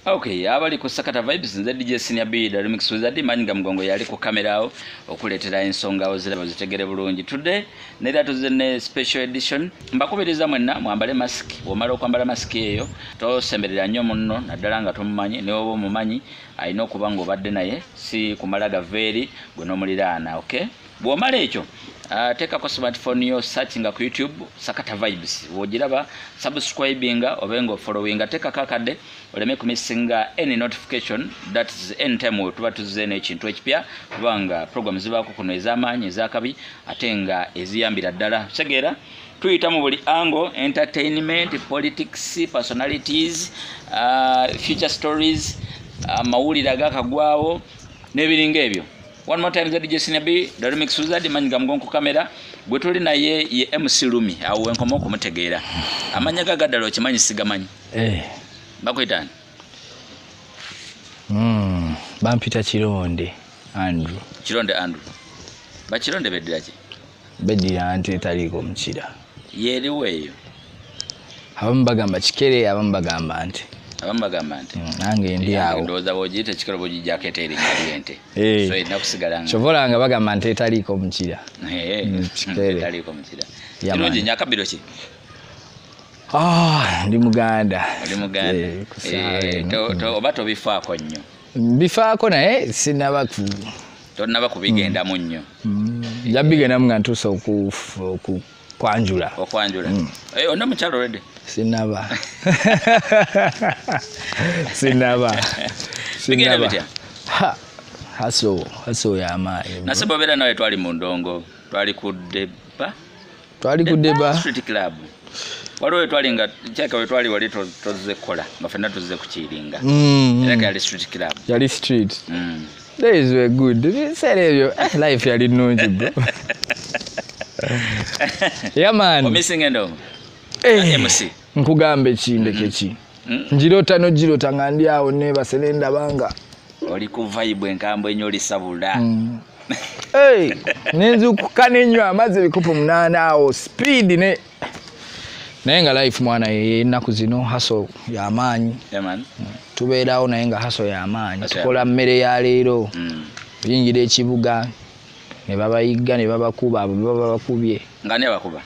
Okay, abali ku Sakata Vibes nze DJ Senior B da remix wizard Manyinga Mgongo yali ku kamera awo okuletera ensonga ozira zitegere bulungi. Today nera tuzene special edition mbakubiriza mwenna mwambale mask omala okwambala mask eyo tosemberera nnyo munno naddala nga tumumanyi ne obo mumanyi alina okuba nga obadde naye si kumala gaveeri gwe n'omuliraana. Okay, bw'omala ekyo teka ko smartphone yo searching ku YouTube Sakata Vibes wogiraba subscribinga obengo followinga teka kakade oleme kumissinga any notification that is anytime tuba tuzene ekintu ekipya kubanga program zibako kuno ez'amaanyi ez'akabi atenga eziyambira ddala segera tuyita mu buli angle entertainment politics personalities future stories mawulire agakagwawo n'ebiringa ebyo. One more time DJ Senior B the remix wizard Manyinga Mgongo kamera gwe tuli naye ye MC Lumi awo enkomo kumutegeera amanya gagadalo kimanyi sigamanyi bakwitani bampita Kironde Andrew Bakironde beddiraje beddira ante etaliko mukira yeriweyo abamu bagamba Kikere abamu bagamba ante nange ndi awo ndoza bojite Kikere bojijja keteri nyaliente so inakusigalanga chovolanga bagamba ante etaliko mukira Kikere etaliko mukira kirungi nyakabiro ki ndi Muganda to obato bifaako nnyo bifaako naye sinaba ku bigenda mu nnyo yabigenda nga ntuusa okwanjula ona mukyalo already sinaba haso ya maayi nasebo bera nawe twali mu ndongo twali ku deba street club waliwo twali nga kyaka we twali wali tozze kola nga fenna tuzze kukiringa era yali street club yali street days were good serebyo life yali nungi bro yeah man missing endo MC nkugambe kindekeki njirota ngandi awo ne baselenda banga oli ku vibe enkambo enyo lisabula nenzu kukane nnyo amaze bikupu 8 awo speed ne naye nga life mwana ye ennaku zino haso ya maanyi tubeerawo naye nga haso ya maanyi tukola mmere ya leero yingira ekibuga ne babayigga ne babakuba abo baba bakubye ngani abakuba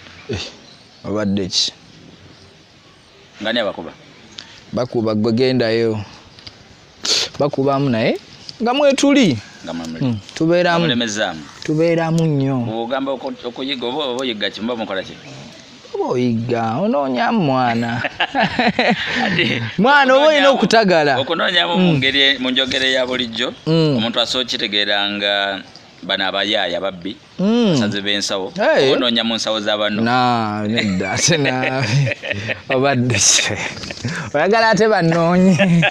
babadde ki ngani abakuba bakuba gwegendayo bakubamu naye nga mwetuli tubeeramu nnyo ogamba okuyiga oba oyiga kimba mukola ki oyiga onoonyamu mwana oba olina okutagala okunoonyamu mu njogere ya bulijjo omuntu asookitegeeranga bana abayaaya babbi basaze b'ensawo onoonya mu nsawo z'abanno nedda obadde oyagala ate bannoonye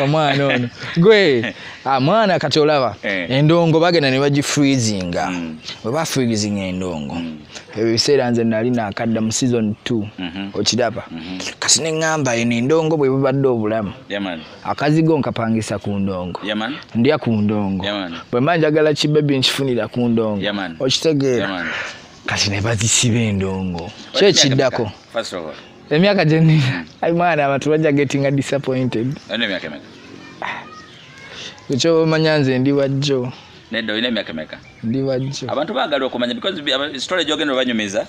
omwana ono gwe mwana kati olaba endongo bagenda ne bagifreezinga bwe bafreezinga endongo ebyo biseera nze nali nakadda mu season 2 okiraba kati ne ŋŋamba eno endongo bwe bubadde obulamu akazigo nkapangisa ku ndongo ndya ku ndongo bwe mba njagala kibebi nkifunira ku ndongo okitegeera kati ne bazisiba endongo kyekiddako emyaka gyenina mwana abantu bajja getting disappointed ekyo omanya nze ndi wajjo nedda olina emyaka meka ndi wajjo abantu baagala okumanya because story gyogenda obanyumiza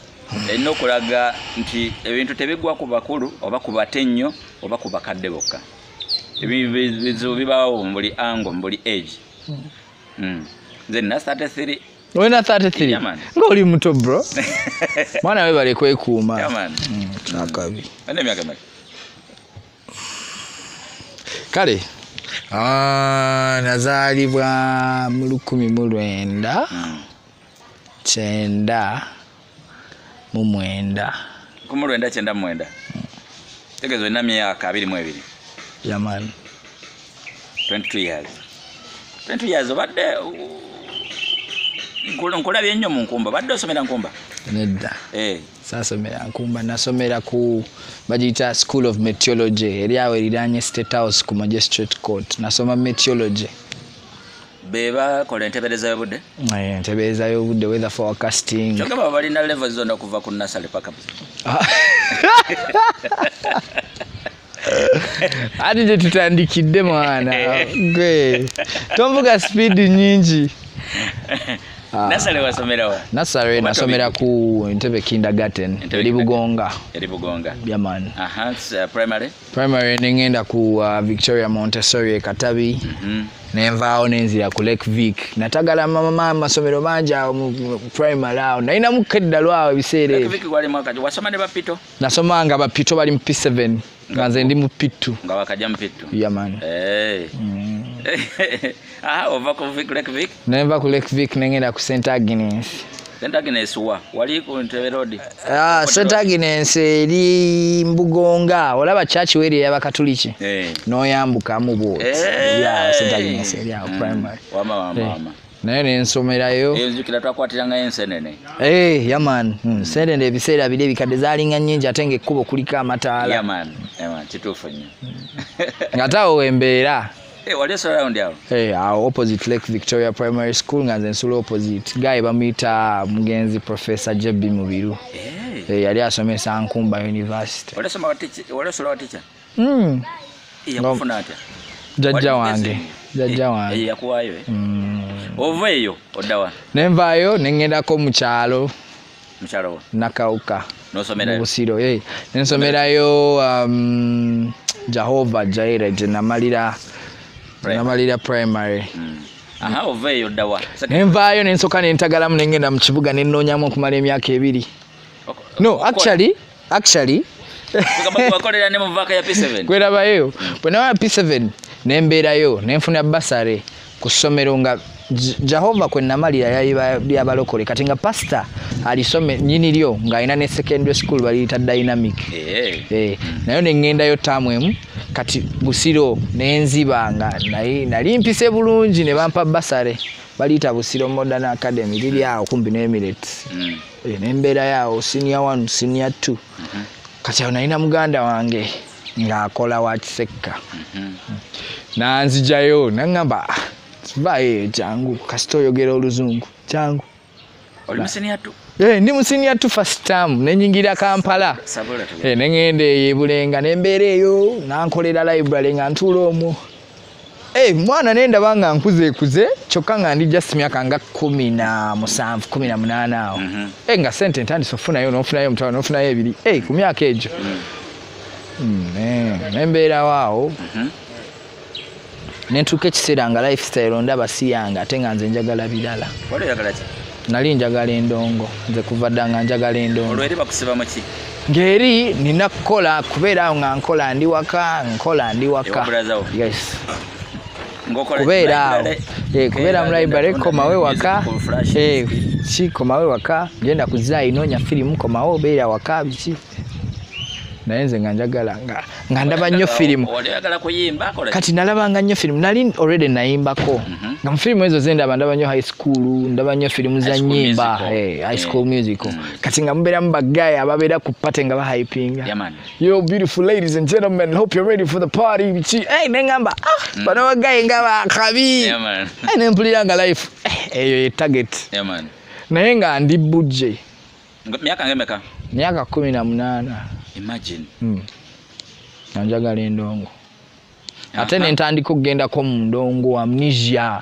erina okulaga nti ebintu tebigwa ku bakulu oba ku batennyo oba ku bakadde bokka ebizibu bibaawo mu buli ango mu buli age nze nina 33 wena 33 nga oli muto bro mwana we bale kwekuuma nakabi ane myaka meka kale nazaalibwa mu 1999 ku 1999 tegezo olina myaka 22 yaman 22 years obadde nkulabye nnyo mu nkumba badde osomera nkumba nedda saasomera nkumba nasomera ku bagiyita School of Meteorology eri awo eriranye State House ku Magistrate Court nasoma meteorology bakola entebereza y'obudde entebereza y'obudde weather forecasting kyokka baba balina level zonna okuva ku nursery paka ati je tutandikidde mwana gwe tomvuga speed nyingi. Nasale wasomera wa? Nasale nasomera ku Entebbe kindergarten eri Bugonga. Yeah man. Primary? Primary nengenda ku Victoria Montessori Katabi. Nenvaawo nenzira ku Lake Vic. Natagala mama masomero manja primary awo. Naina mukedda lwawe biseere. Lake Vic wali mwaka wasoma ne bapito? Nasomanga bapito bali mu P7. Nganze ndi mu P2. Nga wakaja mu P2. Yeah man. Ova ku Lake Vic? Neva ku Lake Vic nengenda ku St Agnes. St Agnes wa? Wali ku Entebbe Road? St Agnes eri Mbugonga. Olaba church weri y'Abakatoliki. Noyambuka mu bwo. Yeah, St Agnes eri awo primary. Wama. Naye nensomerayo. Enzukira twakwatiranga ensenene. Yeah man. Senene ebiseera biri ebikadde zaalinga nnyingi ate ng'ekkubo kuliko amataala. Yeah man. Kituufu nnyo. Ngatawo wembeera. Wali surround yao? Opposite Lake Victoria Primary School nganze nsula opposite. Guy bamuyita mugenzi Professor JB Mubiru. Yali asomesa Nkumba University. Wali soma teacher? Yakufuna atya? Jajja wange. Yakuwaayo. Oveeyo oddawa? Nenvaayo nengendako mu kyalo. Mu kyalo? Nakawuka. N'osomerayo? Busiro. Nensomerayo Jehovah Jireh gye namalira primary. Oveeyo oddawa? Nenvaayo nensoka nentagalamu nengenda mu kibuga nennoonyamu okumala emyaka 2. No, actually wakolera ne mu vaaka ya P7? Kwerabayo bwe nawa P7 nembeerayo nenfuna basare ku ssomero nga Jehovah kwe namalira yali abalokole kati nga pastor alisome nyini lyo ng'alina ne secondary school baliyita Dynamic. Nayo nengendayo taamu emu kati Busiro nenzibanga nali mpise bulungi ne bampa basare baliyita Busiro Modern Academy liri awo kumbi n'Emirates. Nembeera yawo senior 1 senior 2. Kati awo nalina muganda wange ng'akola wa kisekka. Nanzijayo nangamba vae jangu kasito yogera oluzungu jangu. Oli mu senior 2? Ndi mu senior 2 first term nenyingira Kampala. Nengende Bulenga nembeera eyo nankolera library nga ntuula omwo. Mwana nenda banga nkuze kyokka nga ndi just myaka nga 17 18 awo. Nga sente ntandise ofunayo n'ofunayo omutwalo n'ofunayo 2 ku myaka egyo. Nembeera waawo. Nentuuka ekiseera nga lifestyle ndaba si yange ate nga nze njagala birala. Wali oyagala ki? Nali njagala endongo. Nze kuva dda nga njagala endongo. Olwo eri bakusiba mu ki? Ng'eri nina kukola kubeera awo nga nkola ndi waka. Yes. Kubeera awo. Kubeera mu library komawe waka. Komawe waka. Ngenda kuzaayi noonya firimu komawe obeera waka biki. Naye nze nga njagala nga ndaba nnyo firimu. Oyagala kuyimba kola? Kati nalabanga nnyo firimu. Nali already nayimbako. Nga mu firimu ezo ndaba nnyo high school, ndaba nnyo firimu za nnyimba, high school musical. Kati nga mubeeramu baggayi ababeera ku party nga bahypinga. Yo beautiful ladies and gentlemen, hope you're ready for the party. Nengamba bano baggayi nga bakabi. Nempulira nga life eyo ye target. Naye nga ndi bujje. Myaka ngemeka? Myaka 18. Imagine. Njagala endongo. Ate nentandika okugendako mu ndongo amnesia.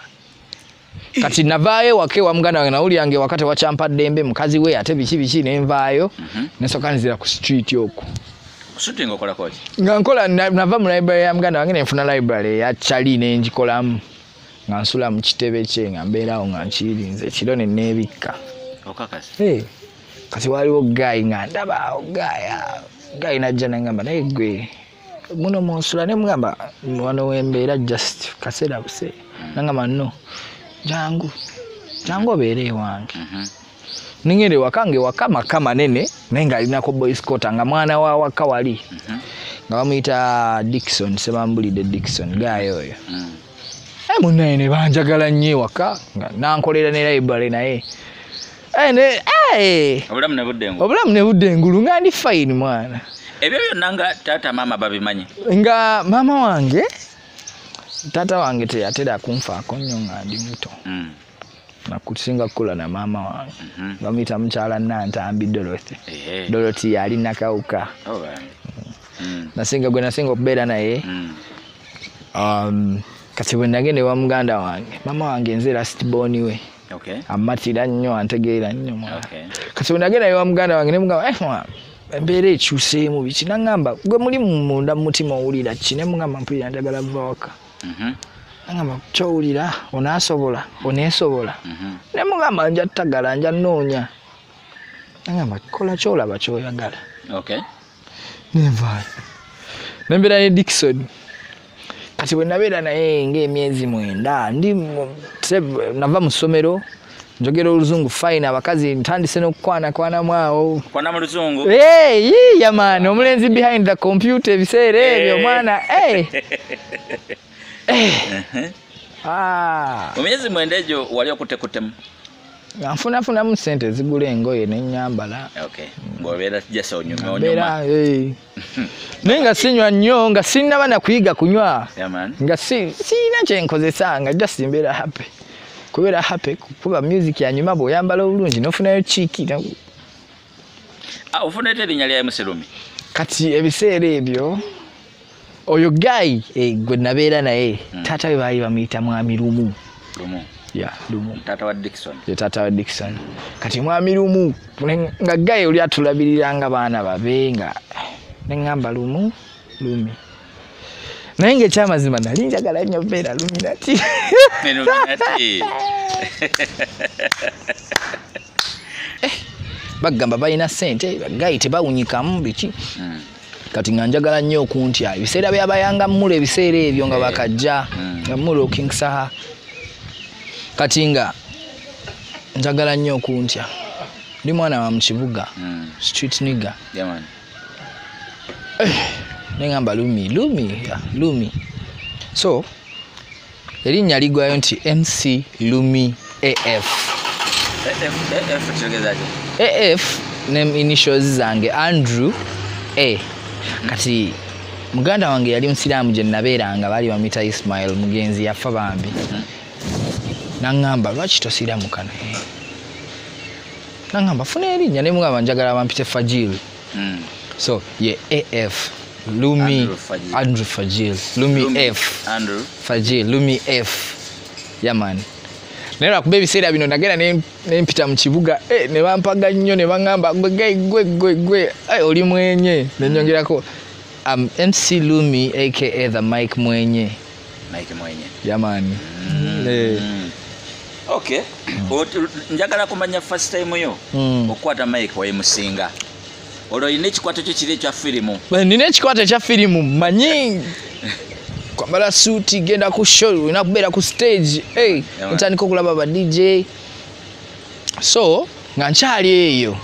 Kati navaayo wake wa muganda wange nawuli yange wakati wacampadde mukazi we ate biki nenvaayo. Nesoka nzira ku street okwo. Shooting okola koji? Nga nkola nava mu library ya muganda wange nenfuna library ya Chali nenjikolamu. Nga nsula mu kitebe kye nga mbeerawo nga nkirinze kiro ne neebikka. Okakasi? Kati waliwo gayi nga ndaba gayi najja nengamba naye gwe muno monsula ne mugamba wano wembeera just kaseera buse nangamba no jangu obeere ewange. Ningere wakange waka manene naye nga alinako boy scout nga mwana wa waka wali nga bamuyita Dickson Sebambulidde Dickson gayi oyo. Munnaye ne banjagala nnyo waka nga nankolera ne library naye obulamu ne budde engulu nga ndi fine mwana. Ebyo byonna nga taata maama babimanyi? Nga maama wange taata wange teyatera kunfaako nnyo nga ndi muto. Nakusinga kukula na maama wange. Bamuyita mukyala Nantambi Dorothy. Dorothy yali nakawuka. nasinga gwe nasinga okubeera naye kati bwe nagende wa muganda wange mama wange nze last born we amatira nnyo antegeera nnyo kati bwe nagenda wa muganda wange ne mugamba embeera ekyuseemu biki nagamba gwe muli munda mu mutima owulira ki ne mugamba mpulira njagala vooka nagamba kyowulira onaasobola oneesobola ne mugamba nja ttagala nja nnoonya nagamba kola kyolaba kyoyagala nevaayo nembeera ne Dickson kati bwe nabeera naye ng'emyezi 9 nava mu ssomero njogera oluzungu fine abakazi ntandise n'okukwanakwana awo kwana mu luzungu yamaani omulenzi behind the computer ebiseera ebyo omwana omyezi 9 egyo wali okutekutemu nfunafunamu sente zigula engoye nenyambala ng'obeera jasa onyuma naye nga sinywa nnyo nga sinnaba na kuyiga kunywa nga sirina kyenkozesa nga just mbeera happy kubeera happy kuba music yanyuma bw'oyambala obulungi n'ofunayo kiiki ofuna ete erinnya lya Muserumi kati ebiseera ebyo oyo guy gwe nabeera naye taata we baali bamuyita Mwami Lumu Lumu taata wa Dickson kati Mwami Lumu nga guy oli atulabiriranga baana babe nga neŋŋamba Lumu Lumi naye ng'ekyamazima nali njagala nnyo beera Luminati bagamba balina ssente bagayi tebawunyikamu biki kati nga njagala nnyo okuntya ebiseera byabayanga mmula ebiseera ebyo nga bakajja nga mmula King Saha kati nga njagala nnyo okuntya ndi mwana wa mu kibuga street nigga neŋŋamba Lumi so erinnya ligwayo nti MC Lumi AF name initials zange Andrew A kati muganda wange yali musiraamu gye nabeeranga baali bamuyita Ismail mugenzi yafa bambi naŋŋamba lwaki tosiraamukana naŋŋamba funa erinnya ne mugamba njagala bampite Fajil so ye AF Lumi Andrew Fajil Lumi F Andrew Fajil Lumi F yaman naye lwakuba ebiseera bino nagenda nempita mu kibuga ne bampaga nnyo ne baŋŋamba gwe oli mwenye nenyongerako MC Lumi aka the Mike Mwenye yaman njagala kumanya first time yo okukwata Mike wayimusinga olwo olina ekikwato kyo kiri ekya firimu nina ekikwato ekya firimu manyi kwambala suuti genda ku show olina kubeera ku stage ntandika okulaba ba DJ so nga nkyali eyo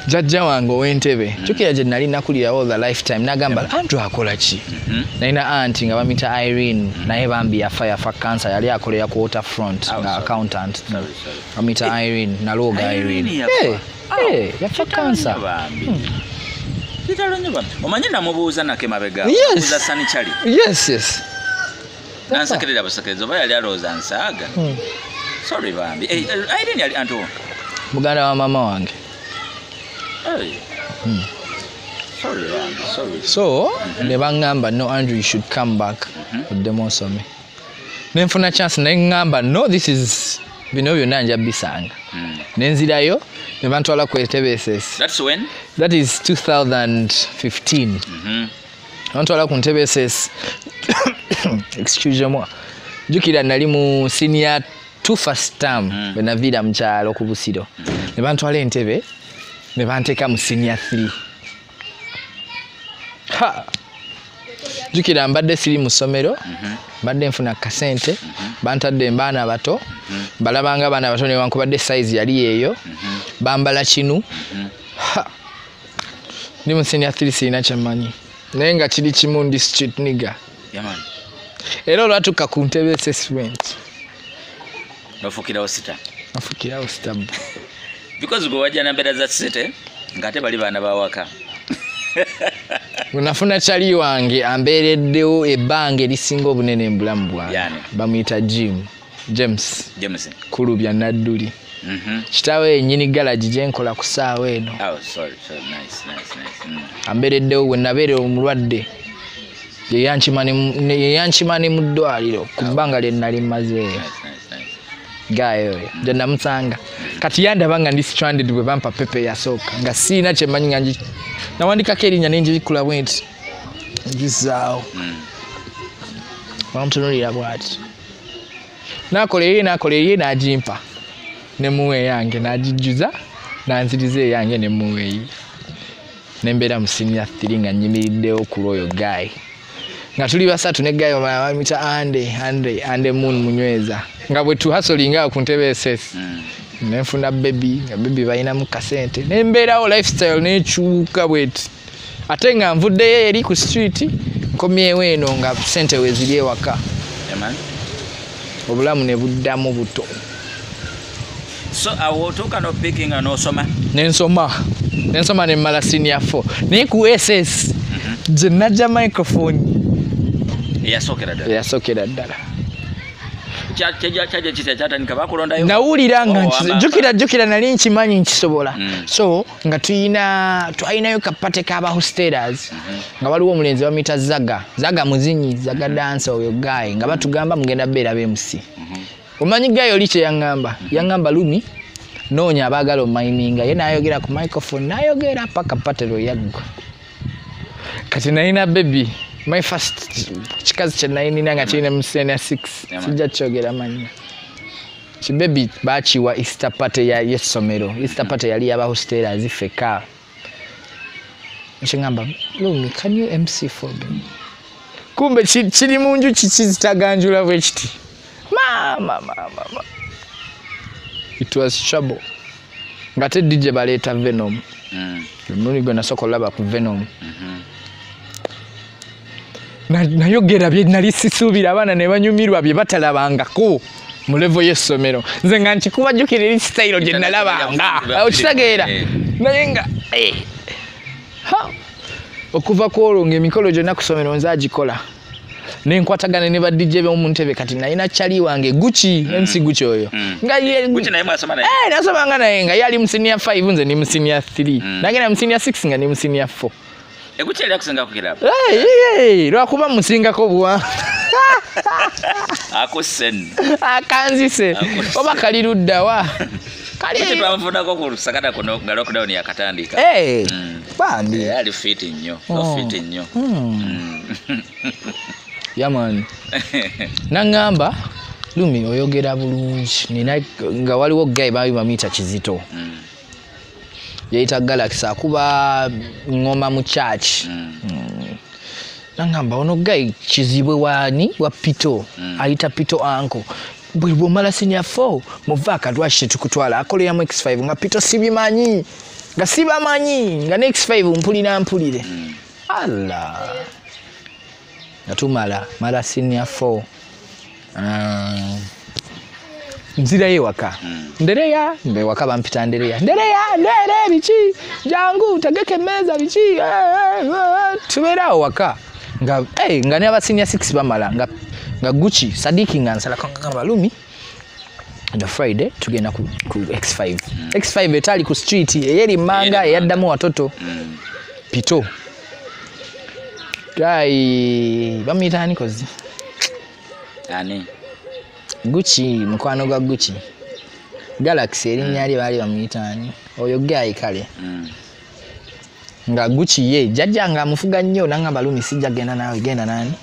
jjajja wange ow'entebe jjukira gye nali nakulira all the lifetime nagamba Andrew akola ki nalina anti nga bamita Irene naye bambi yafa cancer yali akolera ku Waterfront nga accountant bamita Irene nalooga Irene yafa cancer omanyi namubuuza nake mabega buuza Sani Chali nansekerera busekereza oba yali alowooza nsaaga sorry bambi Irene yali anti muganda wa mama wange so ne baŋŋamba no Andrew you should come back oddemu osome nenfuna chance naye ŋŋamba no this is bino byonna nja bisanga nenzirayo ne bantwala ku Tebeses. That is 2015 bantwala ku Tebeses excuse moi jukira nali mu senior 2 first term bwe naviira mu kyalo ku Busiro ne bantwala Entebbe ne banteeka mu senior 3 jukira mbadde siri mu ssomero mbadde nfuna kasente bantadde mbaana bato balabanga abaana bato ne wankubadde size yali eyo bambala kinu ndi mu senior 3 sirina kyemmanyi naye nga kiri kimu ndi street nigga era olwatuuka ku Ntebe assessment nofukirawo sita because gwe wajja nambeera za sete ng'ate bali baana bawaka nafuna kyali wange ambeereddewo ebbanga erisinga obunene mu bulamu bwange bamuyita James Kulubya Nadduli Kitaawe yennyini garage gye nkola ku ssaawa eno. Sorry. Nice. Ambeereddewo we nabeera omulwadde. Ye yankima ne mu ddwaliro ku bbanga lye nali mmazeeyo. Gayo nze namusanga. Kati yandaba nga ndi stranded bwe bampa pepe yasooka nga siina kye mmanyi nga nawandikako erinnya ne njibikula bwenti. Ngizaawo. Bamutunuulira bw'ati. Naakola eye n'agimpa. Ne muwe yange n'agijjuza n'anziriza eyange ne muwe eyi. Ne mbeera mu senior 3 nga nyimiriddewo ku Royal Guy. Nga tuli basatu ne Guy bamuyita Ande Moon Munyweza. Nga bwe tuhasolinga ku ntebe SS. Ne nfuna baby nga baby balinamu kasente. Ne mbeerawo lifestyle n'ekyuka bweti. Ate nga nvuddeyo eri ku street nkomyewo eno nga sente we ziri ewaka. Obulamu ne buddamu buto. So awotuuka no picking n'osoma? Nensoma ne mmala senior 4. Naye ku SS gye najja microphone eyasookera ddala. Kyatandika bakulondayo? Nawulira nga jjukira nali nkimanyi nkisobola. So nga twalinayo kapate k'aba hostelers nga waliwo omulenzi bamuyita Zaga muzinyi, Zaga dansa oyo Guy nga batugamba mugenda beera BMC. Omanyi Guy oli kye yaŋŋamba Lumi noonya abaagala omayiminga ye n'ayogera ku microphone n'ayogera paka kapate lwe yaggwa. Kati nalina baby my first kikazi kye nalina nga kirina mu senior 6 sijja kyogera mannya. Kibebi baakiwa Easter party y'essomero. Easter party yali yaba hostelers feka. Nkyangamba Lumi, can you MC for me? Kumbe kiri mu nju kizitaganjula bwe kiti. Mama. It was trouble. Ngate DJ baleeta Venom. Muli gwe nasooka olaba ku Venom. Nayogera bye nali sisuubira abaana ne banyumirwa bye batalabangako mu level y'essomero. Nze nga nkikubajjukira eri style gye nalabanga. Okitegeera? Naye nga okuva ku olwo ng'emikolo gyonna ku ssomero nze agikola. Nenkwatagana ne ba DJ b'omu ntebe kati nalina chali wange Gucci MC Gucci oyo. Nga ye Gucci naye mwasoma naye? Nasomanga naye nga yali mu senior 5 nze ni mu senior 3. Nagenda mu senior 6 nga ni mu senior 4. Gucci yali akusinga ku kirabo? Lwakuba musingako buwa. Akusen. Akanzise. Oba kali ludda wa. Kati twamufundako ku lusakata kuno nga lockdown yakatandika. Bambi. Yali fit nnyo. Fit nnyo. Yaman. Nangamba Lumi oyogera bulungi. Nina nga waliwo Guy bayi bamuyita Kizito. Yayita Galaxy akuba ngoma mu church. Nangamba ono Guy kizibwe wani wa Pito. Ayita Pito anko. Bwe mala senior 4 muvaka twashe tukutwala akolera mu X5 nga Pito sibimanyi. Nga sibamanyi nga next 5 mpulire. Allah. Natumala mala senior 4. Nzira yewaka. Ndereya mbe waka bampita ndereya biki jangu tegeke meza biki tubera waka nga ne aba senior 6 bamala nga Gucci Sadiki ngansala kangamba Lumi the Friday tugenda ku X5 X5 etali ku street eyeri manga yaddamu watoto Pito Guy bamitani kozi ani Gucci mukwano gwa Gucci Galaxy erinnya lye bali bamuyitani oyo Guy kale nga Gucci ye jajja nga amufuga nnyo nangamba Lumi sijja genda nawe genda nani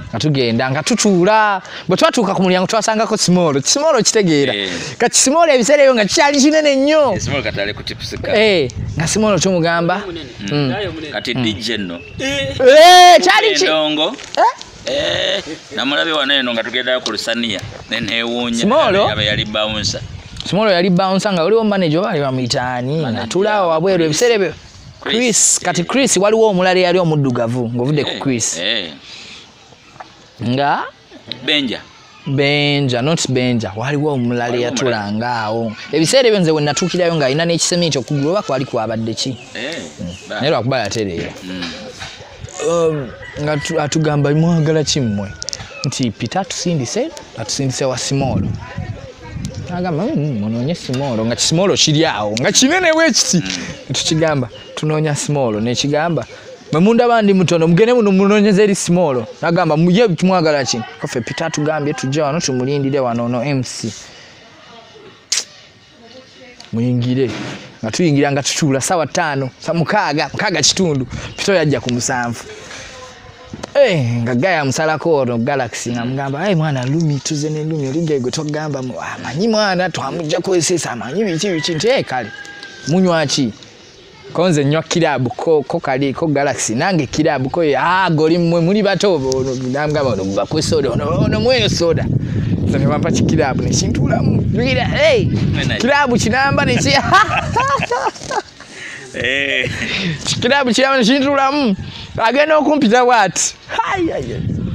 nga tugenda nga tutuula bwe twatuuka ku mulyango twasangako Simolo kitegeera kati Simolo ebiseera ebyo nga kyali kinene nnyo Simolo katale ku tipsika nga Simolo tumugamba kati DJ no kyali ndongo namulabe wano eno nga tugenda ku Lusania nenewunya Simolo yali bouncer Simolo yali bouncer nga oliwo manager bali bamuyitani atulaawo wabweru ebiseera ebyo Chris kati Chris waliwo omulala yali omuddugavu ng'ovudde ku Chris nga Benja not Benja waliwo omulala yatulanga awo ebiseera ebyo nze we natuukirayo nga alina n'ekisemi ekyo kugulu oba kwali kwabadde ki naye lwakuba yatereera nga atugamba mwagala kimmwe nti Peter atusindise wa Simolo agamba munonye small nga small kiri awo nga kinene wekiti tukigamba tunonya small ne kigamba munda bandi mutono mugene muno munonyeze eri small agamba muje kimwagala ki kofe pita tugambye tujja wano tumulindire wano no MC muyingire nga tuyingira nga tutula sawa 5 sa mukaga kitundu pito yajja ku 7 nga gaya msalako no Galaxy ngamgamba mwana Lumi tuze ne Lumi olinge gwe togamba amanyi mwana twamujja kwesesa amanyi bichi nte kale munywa ki konze nywa kilabu ko kali ko Galaxy nange kilabu ko goli mmwe muli bato ngamgamba no bakwe soda ono mweyo soda sasa bampa kilabu ne shintula ngira kilabu kinamba ne ki kilabu kinamba ne shintula agenda okumpita wati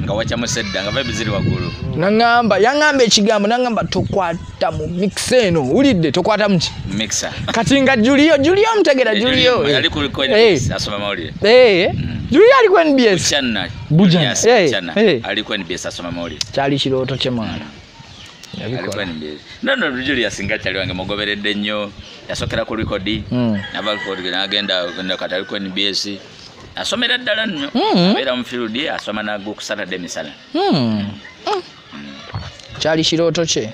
nga wacha musedda nga vibe ziri wagulu nangamba yangamba ekigambo nangamba tokwata mu mix eno ulidde tokwata mu mixer kati nga Julio mtegera Julio yali ku asoma mawulire Julio ali ku NBS channa Bujana ali ku NBS asoma mawulire kyali kiroto kye mwana no Julio singa kyali wange mugoberedde nnyo yasokera ku record nava record agenda katali ku NBS asomera ddala nnyo era mu field asoma nago ku Saturday misala kyali kiroto kye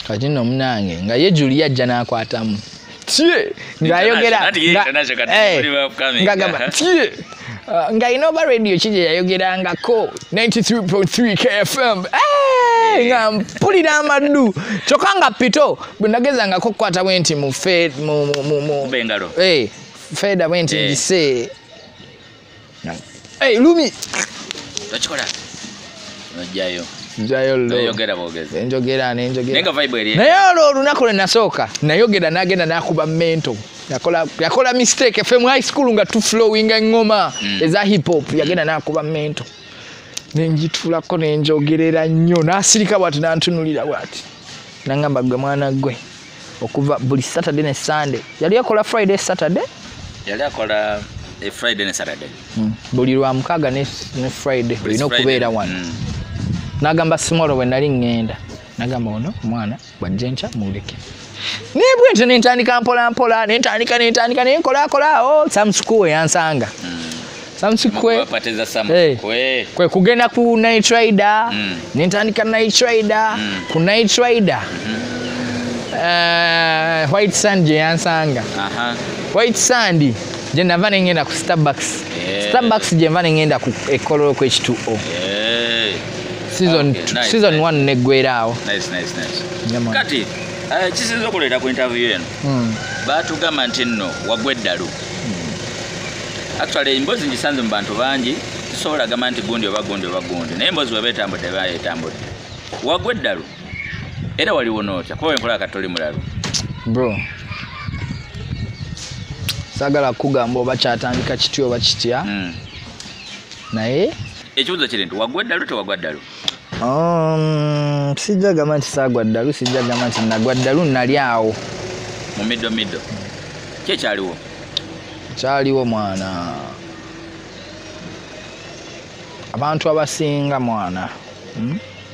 kati no munange nga ye Julia ajja nakwatamu ngayogera ngagamba nga Innova radio kije yayogerangako 93.3 KFM nga mpulira amaddu kyokka nga pito bwe nagezangako okukwata bwenti mu bengalo feda bwenti ngise Lumi tochikola nojayo njogera bogeze njogera nenga vibe eri naye olunaku lwe nasooka nayogera nagenda nakuba mento yakola mistake FM high school nga tu flowing ngoma eza hip hop yagenda nakuba mento nenjitulako nenjogerera nnyo nasirika bwati nantunulira bwati nangamba gwe mwana gwe okuva buli Saturday ne Sunday yali yakola Friday Saturday yali akola Friday ne Saturday buli lwa mukaga ne Friday olina okubeera wano nagamba simolo bwe nali ngenda nagamba ono mwana bwajjencha muleke nibwete nentandika mpola nentandika nenkola samsukwe yansanga samsukwe pateza kwe kugenda ku Night Rider nentandika Night Rider ku Night Rider White Sand je yansanga White Sand je nava nengenda ku Starbucks je nva nengenda ku Ekololo ku H2O season 1 negwerawo nice kati kisinza okuleta ku interview eno batugamba nti nno wagweddalu actually embozi ngisanze mu bantu bangi tusobola gamba nti gundi naye embozi webetambudde bayetambudde wagweddalu era waliwo nootya kuba enkola katoli mulalu bro sagala kugamba oba kyatandika kityo oba kitya naye ekibuzo kiri nti wagweddalu tewagwaddalu sijja gamba nti saagwaddalu sijja gamba nti nagwaddalu nali awo mu middo kyaliwo mwana abantu abasinga mwana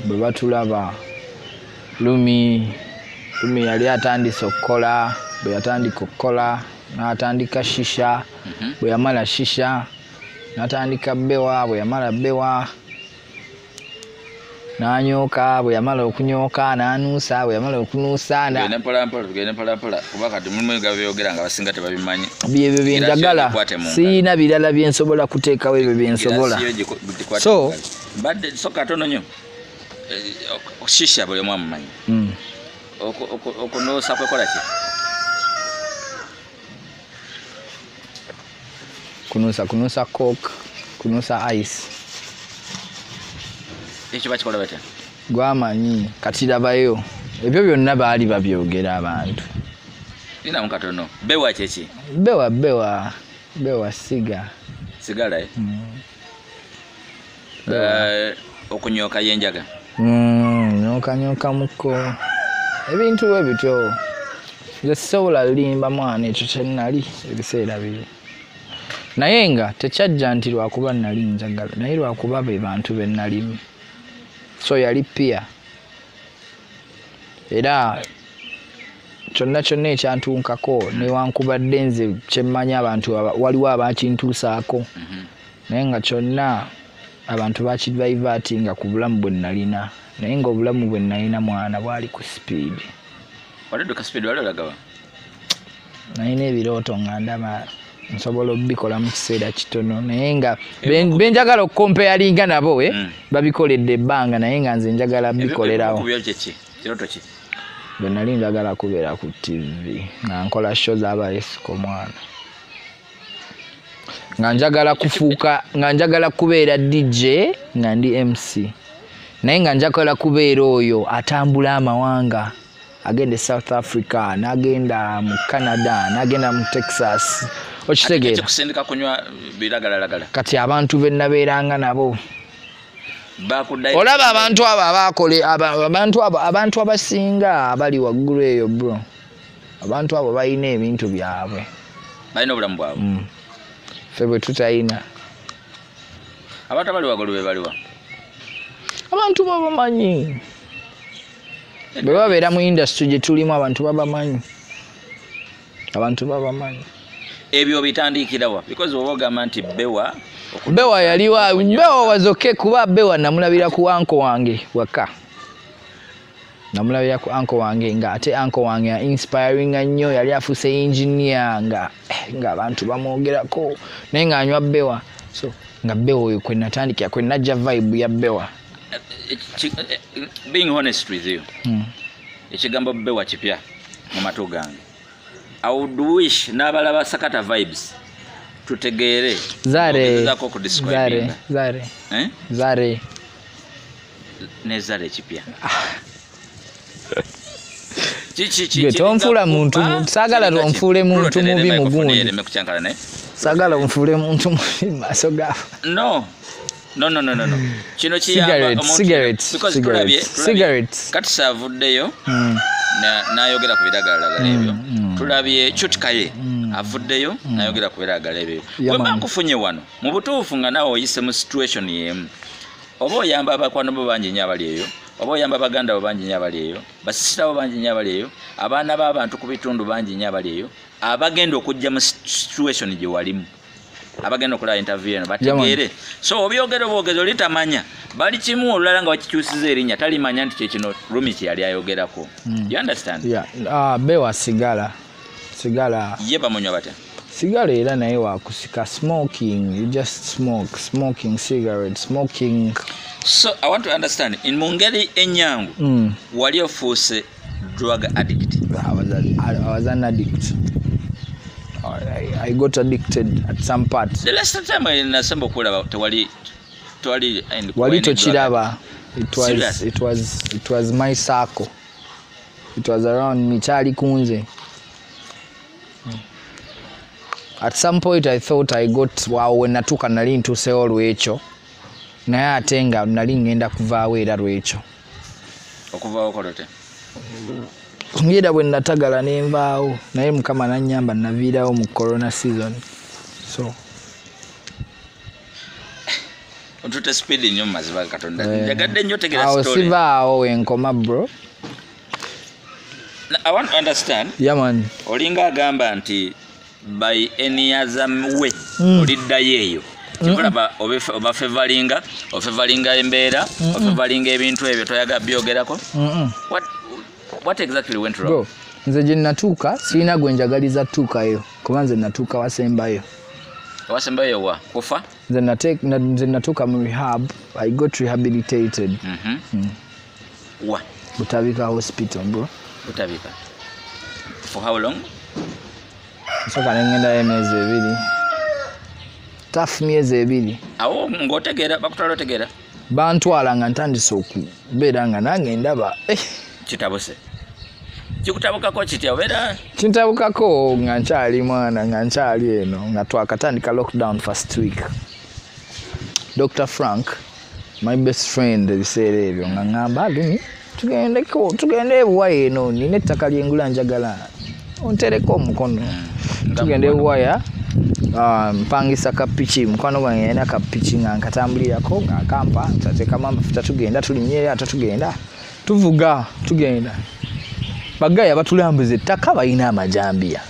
bwe batulaba Lumi yali atandise okukola bwe yatandika okukola n'atandika shisha bwe yamala shisha n'atandika bewa bwe yamala bewa nanyoka bwe yamala okunyoka nanuusa bwe yamala okunuusa tugende mpola kuba kati mulimu byogera nga basinga tebabimanyi byebyo byenjagala siina birala byensobola kuteekawo ebyo byensobola so katono nnyo shisha buli omu amumanyi okunuusa kwekola ki kunuusa coke kunuusa ice ekyo bakikola batya gwamanyi kati labayo ebyo byonna baali babyogera abantu ina mukatono bewa kyeki bewa sigala okunyoka yenjaga nyoka muko ebintu ebityo nze sisobola limba mwana ekyo kyenali ebiseera biri naye nga tekyajja nti lwakuba nali njagala naye lwakuba be bantu be nalimu so yali pia era kyonna ekyantunkako newankubadde nze kyemmanya abantu waliwo abakintuusaako naye nga kyonna abantu bakivaivatinga ku bulamu bwe nalina naye nga obulamu bwe nalina mwana bwali ku speed nalina ebirooto nga ndaba nsobola okubikola mu kiseera kitono naye nga benjagala okukompeyalinga nabo babikoledde ebbanga naye nga nze njagala bikolerawo bwe nali njagala kubeera ku TV nga nkola show z'abaesiko mwana nga njagala kubeera DJ nga ndi MC naye nga njagala kubeera oyo atambula amawanga agenda South Africa n'agenda mu Canada n'agenda mu Texas okitegeera kati abantu be nabeeranga nabo olaba abantu abo abakole abantu abasinga abali waggulu eyo bro abantu abo balina ebintu byabwe balina obulamu bwabwe ffe bwe tutayina abantu abali waggulu be baliwa abantu babamanyi bwe babeera mu industry gye tulimu abantu babamanyi ebyo bitandikirawa because oba ogamba nti Bewa yaliwa Bewa wazoke kuba Bewa namulabira ku anko wange waka namulabira ku anko wange nga ate anko wange inspiring nnyo yali afuse engineer nga abantu bamwogerako naye nga anywa Bewa so nga Bewa oyo kwe natandikira kwe najja vibe ya Bewa being honest with you ekigambo Bewa kipya mu matu gange I would wish n'abalaba Sakata vibes tutegeere Zare ne Zare kipya tonfula muntu sagala tonfule muntu mubi mugundi sagala onfule muntu mubi maso gafa no kino cigarettes kati savuddeyo n'ayogera ku biragalalagala ebyo tulabye Chutkaye avuddeyo n'ayogera ku biragalalagala ebyo bwe bankufunye wano mu butuufu nga nawe oyise mu situation yemu oba oyamba abakwano bo bangi nnyo abali eyo oba oyamba abaganda bo bangi nnyo abali eyo basisita bo bangi nnyo abali eyo abaana b'abantu ku bitundu bangi nnyo abali eyo abagenda okujja mu situation gye walimu abagenda okulaba interview eno bategeere so obyogera obwogezi oli tamanya bali kimu olulala nga wakikyusiza erinnya talimanya nti kyekino Rumi kye yali ayogerako you understand Bewa sigala ye bamunywa batya sigala era naye wakusika smoking you just smoking cigarettes smoking so I want to understand in mungeri enyangu wali ofuuse drug addict I was an addict I got addicted at some part. The last time I nasemba okulaba twali tochiraba it was my circle. It was around me chali kunze. At some point I thought I got when natuka nali ntuse olwecho naye ate nga nali ngenda kuvaawo era lwecho okuvaawo kolote ngida bwe natagala nenvaawo naye mukama nanyamba naviirawo mu corona season so ontute speed nnyo mu maziba Katonda njagadde nnyo tegera story awo sivaawo wenkoma bro. I want to understand man olinga agamba nti by any other way oliddayo eyo kikulaba oba favoringa embeera ofavoringa ebintu ebyo toyaga byogerako what exactly went wrong bro nze gye natuuka sirina gwe njagaliza tuukayo kuba nze natuuka wasembayo wa kufa nze natuuka mu rehab I got rehabilitated wa Butabika hospital bro Butabika for how long soka nengenda emyezi ebiri tough myezi ebiri awo ngotegeera bakutwala otegeera bantwala nga ntandise okubeera nga nange ndaba kitabuse kikutabukako kitya obeera kintabukako nga nkyali mwana nga nkyali eno nga twakatandika lockdown first week Dr. Frank my best friend ebiseera ebyo nga ngamba tugende ebuwaya eno nina ettaka lyengula njagala ontereko omukono tugende ebuwaya mpangisa kapiki mukwano gwange yalina kapiki nga nkatambulirako nga akampa ntateekamu amafuta tugenda tulinnye ate tugenda tuvuga tugenda bagaya batulambuza ettaka balina amajambiya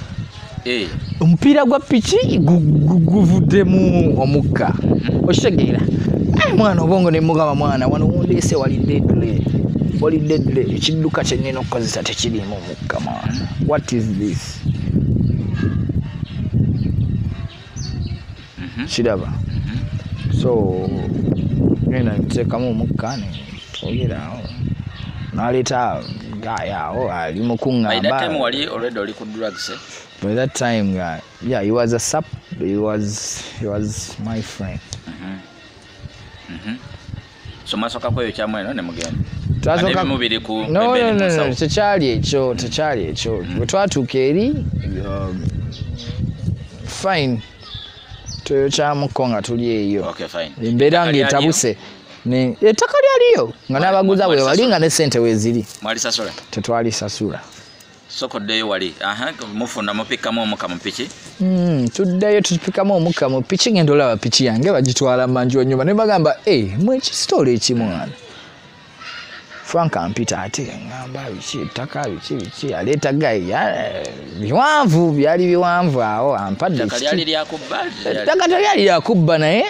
omupiira gwa piki guvuddemu omukka okitegeera mwana obongo ne mugamba mwana wano wondeese wali deadly ekidduka kyennyina okukozesa tekirimu omukka mwana what is this kiraba so nena nteekamu omukka netwogerawo naleeta gayaawo ali mukuŋŋamba by that time yeah he was a sub he was my friend so masoka kweyo kyamweno ne mugenda twasoka mubiri ku no tekyali ekyo bwe twatuuka eri fine kyamuko nga tuli eyo embeera nga etabuse ettaka lyaliyo nga n'abaguza bwe wali nga ne ssente weeziri tetwali sasula sokoddeyo wali mufuna mupikamu omukka mu piki tuddeyo tupikamu omukka mu piki ngenda olaba piki yange bagitwala manju nyuma ne bagamba mwekisitoola ekimwana Frank ampita ate ngamba biki ettaka biki aleeta gayi biwanvu byali biwanvu awo ampadde ettaka teryali lyakubba naye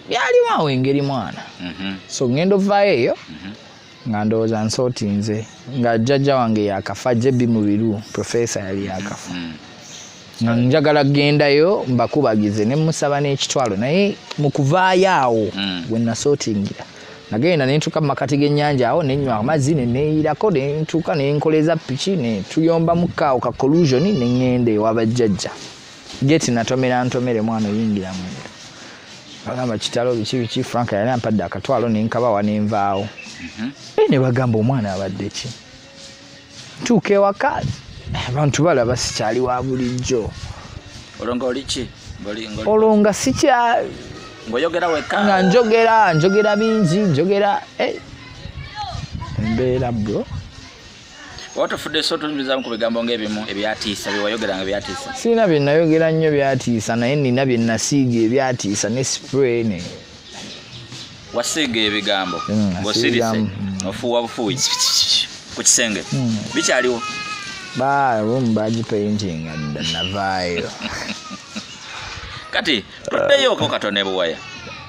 byalimu engeri mwana so ngenda ovaayo eyo nga ndowooza nsootinze nga jjajja wange yakafa jebi mubiru profesa yali yakafa nga njagala kugendayo mbakubagize ne musaba n'ekitwalo naye mu kuvaayo awo bwe nasootingira nagenda ne ntuuka mu makati g'ennyanja awo nenywa amazzi ne neeyirako ne ntuuka ne nkoleza piki ne tuyomba mu kaawo ka collusion ne ŋŋenda ewabajjajja geti natomera ntomere mwana oyingira munda bagamba kitalo biki Frank yali ampadde akatwalo ne nkabawa ne nvaawo ne bagamba omwana abadde ki ntuuka ewaka abantu balaba sikyali wa bulijjo olonga oli ki olonga sikya ngoyogera weka nga njogera bingi njogera embeera bro watofudde so tunyumizamu ku bigambo ng'ebimu ebyatiisa byewayogeranga byatiisa sirina bye nayogera nnyo byatiisa naye nina bye nasiiga ebyatiisa ne spray ne wasiiga ebigambo ng'osirise ofuuwa bufuuyi ku kisenge bikyaliwo room bagipaintinga navaayo kati tuddeyoko katone buwaya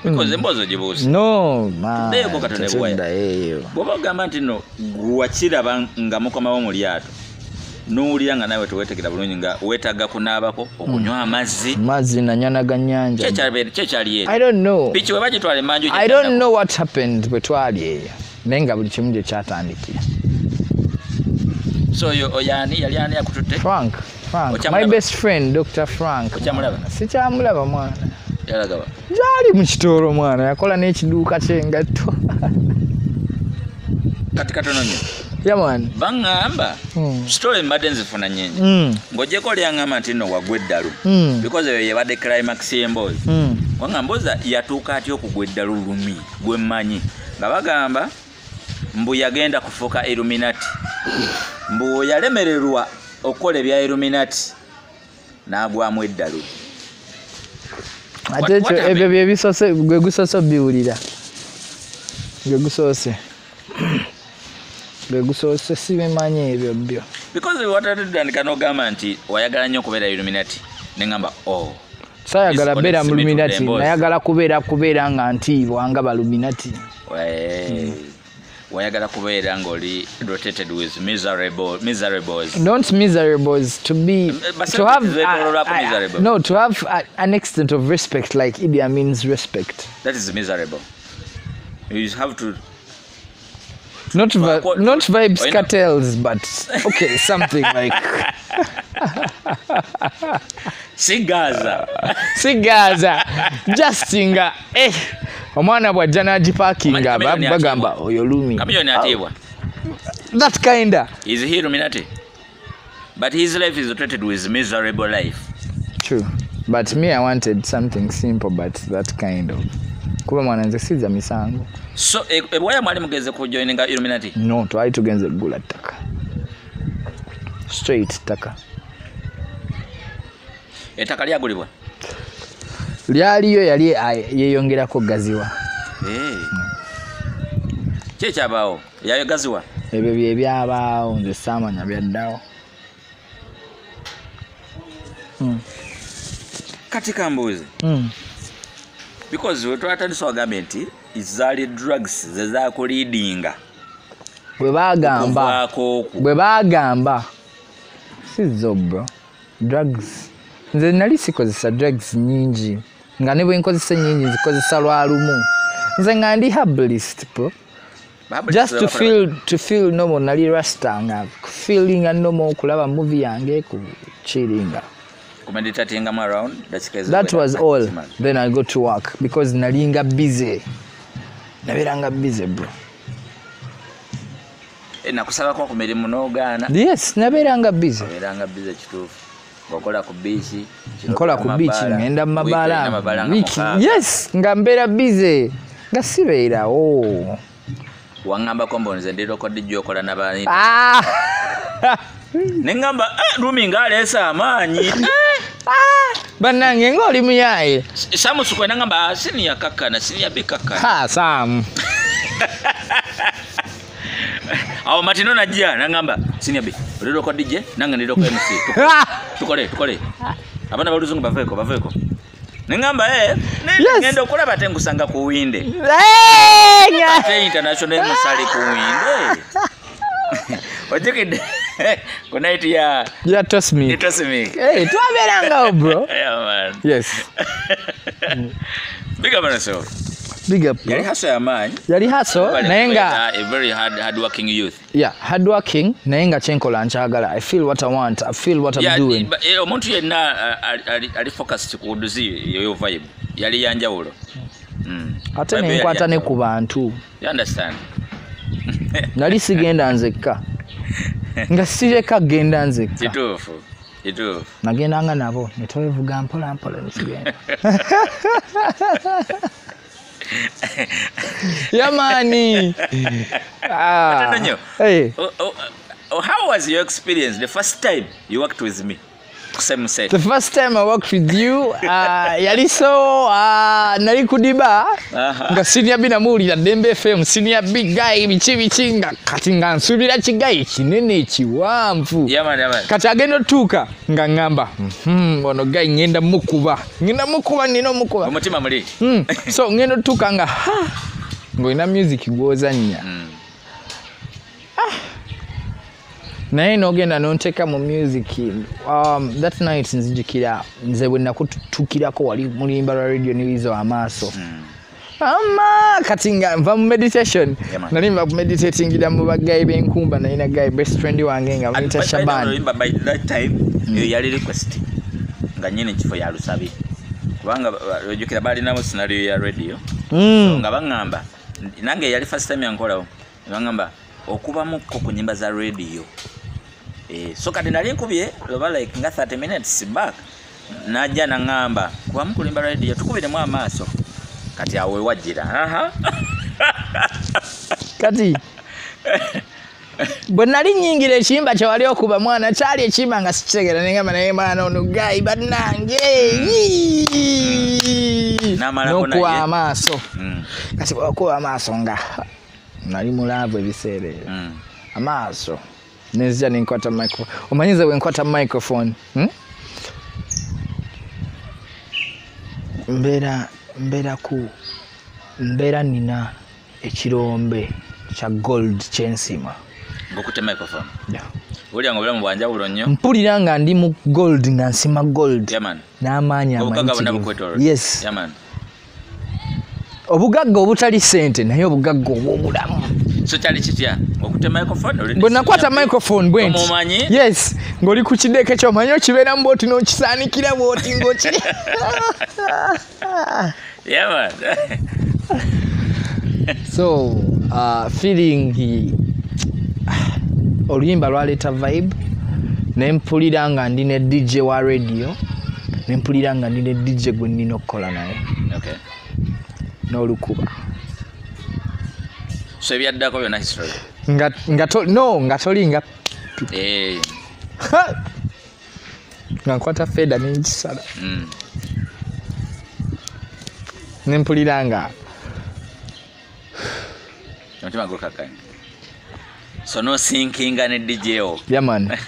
because embozo gibuusa tuddeyoko katone buwaya bw'oba ogamba nti no wakiraba nga mukomawo mu lyato n'owulira nga nawe teweetegera bulungi nga weetaaga kunaabako okunywa amazzi nanyanaga nnyanja kyekyali eyo I don't know piki we bagitwala emanju I don't know what happened bwe twali eyo naye nga buli kimu gye kyatandikira so oyani yali ani yakututte Frank my best friend Dr. Frank sikyamulaba mwana yalagaba gyali mu kitoolo mwana yakola n'ekiduuka ky'engatto kati katono nnyo yaman baŋŋamba sitole mbadde nzifuna nnyingi ng'ogyeko lyaŋŋamba nti nno wagwa eddalu because eyo yebadde climax y'emboozi wanga mboza yatuuka atya okugwa eddalu lumi gwemmanyi nga bagamba mbu yagenda kufuuka Illuminati mbu yalemererwa okukola ebya Illuminati n'agwamu eddalu ate ekyo ebyo byebisoose gwe gusoose biwulira gwe gusoose sibimanyi ebyo byo because watatandika n'ogamba nti wayagala nnyo okubeera Illuminati ne ŋŋamba sayagala beera mu Illuminati nayagala kubeera nga ntiibwa nga Balluminati wayagala kubeera ng'oli rotated with miserables not miserables to be to have to have an extent of respect like Idi Amin's respect that is miserable you have to not vibes cartels but okay something like sigaza justinga omwana bwajja n'agipakinga bagamba oyo lumi kamiyoni atiibwa that kinda is he Illuminati but his life is treated with miserable life true but me I wanted something simple but that kind of kuba mwana nze siza misango so ebwaya mwali mugeze ku joininga Illuminati no twali tugenze kugula ttaka straight ttaka ettaka lyagulibwa lyaliyo yali yeyongerako gaziwa kyekyabaawo yayo gaziwa ebyo bye byabaawo nze saamanya byaddawo. Kati kambuuze. Because we twatandise wagambye nti izaali drugs ze zaakuliidinga. Bwe baagamba sizo bro drugs nze nali sikozesa drugs nyingi nga ne bwe nkozesa nyingi nzikozesa lwa lumu nze nga ndi herbalist bro just to feel normal nali rasta nga feeling normal okulaba movie yange ku chillinga meditating around that was all then I go to work because nalinga busy naberanga busy bro. Nakusaba kwa kumirimu n'ogaana. Yes, naberanga busy. Naberanga busy kituufu. Ngokola ku beach. Nkola ku beach ngenda mu mabaala. Yes, nga mbeera busy. Nga sibeera Wangamba kombo nze ndi record gy'okola n'abaani. Ne ngamba Rumi ngaleesa amaanyi. Bannange ng'oli muyaye. Samu sukwenda ngamba senior kakana, senior bikakana. Ha, Sam. Awo matino najja nangamba senior B olero ko DJ nanga ndiro ko MC tukole abana baluzungu baveko nangamba ngenda okulaba tengusanga ku winde international musali ku winde ojekide ku night ya toss me twaberanga bro. Yeah man, yes. Big up on yourself. Big up. Yali hustle ya man. Yali hustle nayenga a very hard working youth. Yeah, hard working nayenga chenkola nchagala. I feel what I want. I feel what I'm doing. But omuntu yenna ali focus ku duzi yo vibe. Yali yanjawulo. Ate nenkwata ne ku bantu. You understand? Nali sigenda nzekka. Nga sireka genda nzekka. Kituufu. Nagendanga nabo netwevuga mpola nesigenda. Yamani. Hey. How was your experience the first time you worked with me? The first time I worked with you, yali so nali kudiba nga senior B namulira Dembe FM senior big guy bichi kati nga nsubira kigayi kinene ekiwanvu. Yaman. Kati agenda otuuka nga ngamba ono guy ngenda mukuba nino mukuba omutima muli. So ngenda otuuka nga ng'olina music gw'ozannya. Naye n'ogenda n'onteeka mu music. That night nzijukira nze bwe nakutukirako wali mulimba lwa radio niwizo amaaso. Kati nga nva mu meditation. Nali mba meditatingira mu bagayi b'enkumba nalina guy best friend wange nga bamuyita Shaban. By that time yali request nga nyine kifo ya Lusabi. Kubanga ojukira balina mu scenario ya radio. So nga bangamba nange yali first time yankolawo. Bangamba okuba mu ku nyimba za radio. So kati nali nkubye loba like nga 30 minutes back najja nangamba kuba mukulimba radio tukubiremu amaaso kati awe wajira kati bwe nali nyingira ekimba kye wali okuba mwana kyali ekimba nga sikitegera nengamba naye mwana ono gayi bannange n'okuba amaaso kati bwakuba amaaso nga nali mulaavu ebiseera amaaso nezija nenkwata microphone. Omanyiza bwe nkwata microphone mbeera nina ekirombe kya gold kyensima ng'okutte microphone. Wulira ng'obulamu bwanjawulo nnyo. Mpulira nga ndi mu gold nga nsima gold n'amaanyi amanyitirivu. Yes. Obugagga obutali ssente naye obugagga obw'obulamu. So kyali kitya okutte microphone bwe nakwata microphone bwenti. Yes, ng'oli ku kideeke ky'omanyi okibeera mu bwoti n'okisaanikira bwoti ng'okiri. Yeah man. So feeling oluyimba lwaleeta vibe nempulira nga ndi ne DJ wa radio nempulira nga ndi ne DJ gwe nnina okukola naye. Okay. N'olukuba. So ebyaddako byonna history. Nga toli nga nga nkwata feda n'ekisala. Nempulira nga omutima gukakanya. So no sinking and DJ. Yeah man.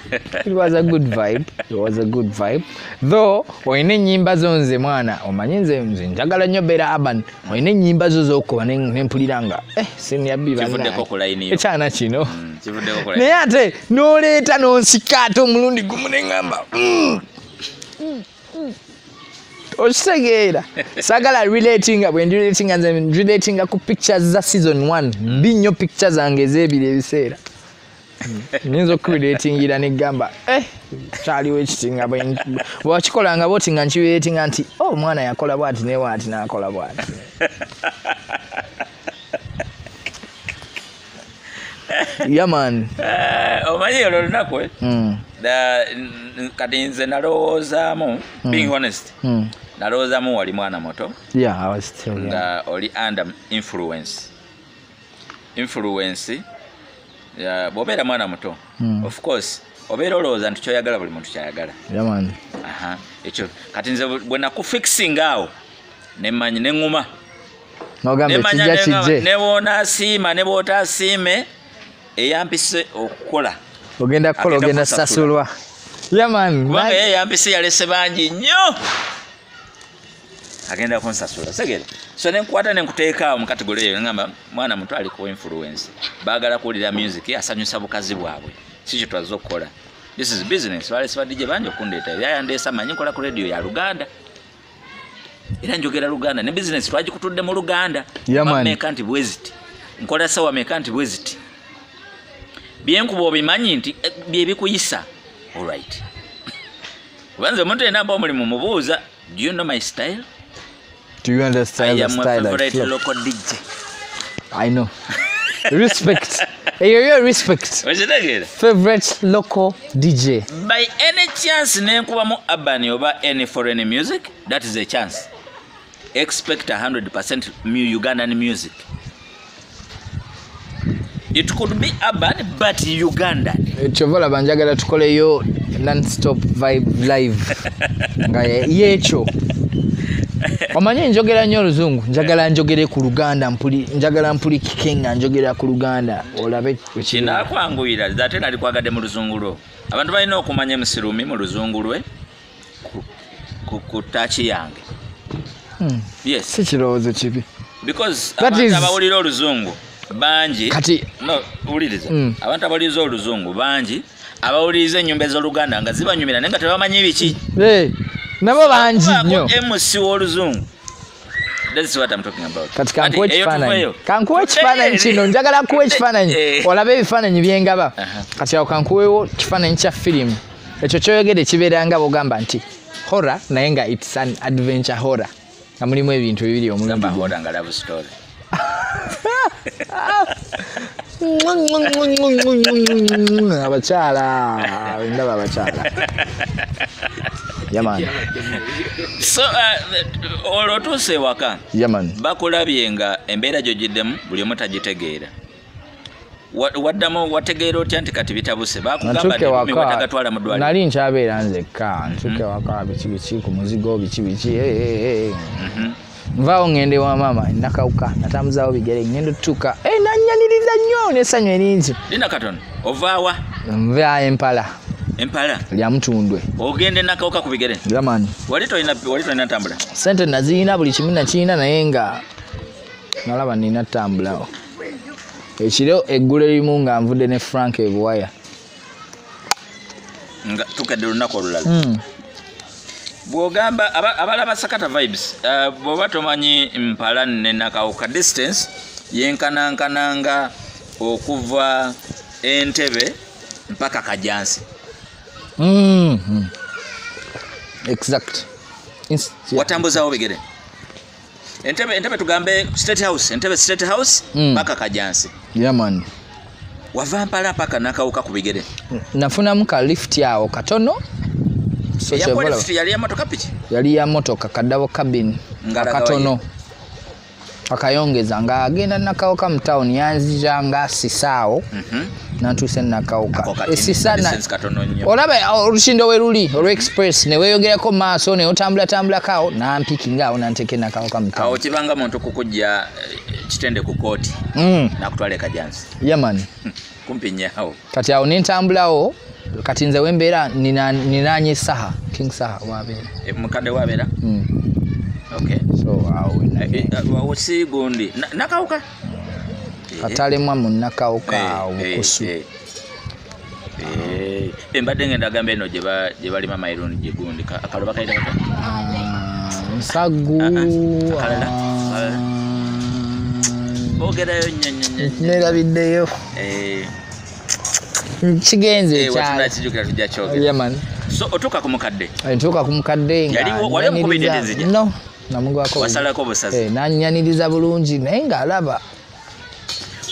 It was a good vibe. It was a good vibe. Though oine nyimba zonze mwana omanyi nze njagala nnyo bera urban. Oine nyimba zozo okuba nempuliranga. Senior B bana. Kivuddeko ku line yo. Ekyana kino. Kivuddeko ku line. Naye ate n'oleeta n'onsikaate omulundi gumu ne ngamba. Ositegeera sagala relating bwe relating ku pictures za season 1 binyo pictures zange ez'ebire ebiseera ninzo relatingira ne gamba kyaliwo ekitinga bwakikolanga boti nga nkiweratinga nti omwana yakola bwati ne bwati n'akola bwati yeah man omanyi olwo lunaku kati nze nalowoozaamu being honest nalowoozamu wali mwana muto I was still nga oli under influence bw'obeera mwana muto of course obeera olowooza nti kyoyagala buli muntu kyayagala ekyo kati nze bwe nakufixinga awo nemmanyi neŋŋuma ne bw'onaasiima ne bw'otaasiime eyampise okukola ogenda kukola ogenda sasulwa kubanga ye eyampise yalese bangi nnyo agenda kunsasula segere so nenkwata nenkuteeka mu category eyo ngamba mwana muto ali ku influence baagala kuwulira music asanyusa bukazi bwabwe sikyo twazo okukola this is business wale sibadije banje okundeeta byayandeesa manyi nkola ku radio ya Luganda era njogera Luganda ne business twagikutudde mu Luganda meka nti bweziti nkola sawa meka nti bweziti byenkuba obimanyi nti byebikuyisa alright wanze omuntu enamba omulimu mubuuza do you know my style? Do you understand the style? I am my favorite local DJ. I know. Respect. Hey, respect. Favorite local DJ. By any chance, nenkubamu urban oba any foreign music, that is a chance. Expect 100% Ugandan music. It could be urban, but Ugandan. Chovola banjagala tukoleyo non-stop vibe live. Ngaye yecho. Omanyi njogera nnyo Oluzungu, njagala njogere ku Luganda, njagala mpuli kikenga njogera ku Luganda. Olabe kina kwanguyira ate nali kwagadde mu Luzungu lwo. Abantu balina okumanya Musirumi mu Luzungu lwe ku tachi yange. Yes. Si kirowoozo kibi. Because abantu abawulira Oluzungu bangi kati no uliriza abantu abawuliriza Oluzungu bangi abawuliriza ennyumba ez'Oluganda nga zibanyumira naye nga tebamanyi biki. Nabo bangi nnyo. MC w'Oluzungu. That's what I'm talking about. Kati kankuwa ekifaananyi kino njagala kuwa ekifaananyi olabe ebifaananyi byengaba. Kati awo kankuweewo kifaananyi kya firimu. Ekyo kyoyogedde kibeera nga bogamba nti horror naye nga it's an adventure horror. Nga mulimu ebintu bibiri omulamba horror nga love story. Abakyala ndaba abakyala. Yaman. So olotuse waka. Yaman. Bakulabye nga embeera gyogiddemu buli omu tagitegeera. Waddamu wategeera otya nti kati bitabuse bakugamba nti batagatwala mu ddwaliro. Nali nkyabeera nzekka ntuke waka biki ku muzigo biki. Nvaawo ngende wa mama nakawuka natamuzaawo bigere ngendo tutuuka nannyaniriza nnyo n'essanyu eringi. Lina katono ovaawa? Nva Empala lya Mutundwe. Ogende nakawuka ku bigere? Yamani. Wali tolina ntambula? Sente nazirina buli kimu nakirina naye nga nalaba nina ttambula. Ekiro eggulu erimu nga nvudde ne Frank ebuwaya. Nga tukedde olunaku olulala. Bwogamba abalaba Sakata Vibes bwoba tomanyi Mpala ne nakawuka distance yenkanankananga okuva Entebbe mpaka Kajansi. Exact. Watambuzaawo bigere? Entebbe tugambe State House, Entebbe State House mpaka Kajansi. Yeah man. Wava Mpala mpaka nakawuka ku bigere? Nafunamu ka lift yawo katono. Yali ya motoka piki? Yali ya motoka kadabo cabin katono. akayongeza nga agenda nakawuka mu town yanzija nga sisaawo natuuse nakawuka esisana olaba olukindo we luli olw'express ne weeyogerako mu maaso ne otambula nampiki awo nanteke nakawuka mu town awo kibanga muntu kukujja kitende ku kooti nakutwala ekajansi yaman kumpi nnyawo kati awo nentambulawo kati nze wembeera ninanye saha king saha wabeera mukadde wabeera okay so awo si gundi nakawuka katalemwa mu nakawuka obukusu embadde ngenda gamba eno gye balima mayiruuni gye gundi akalo bakayita nsagu ogerayo nerabiddeyo kigenze kijukira tujja kyogera so otuuka ku mukadde wali omukubidde enzija no namugwako wasalako obusazi nanyaniriza bulungi naye ng'alaba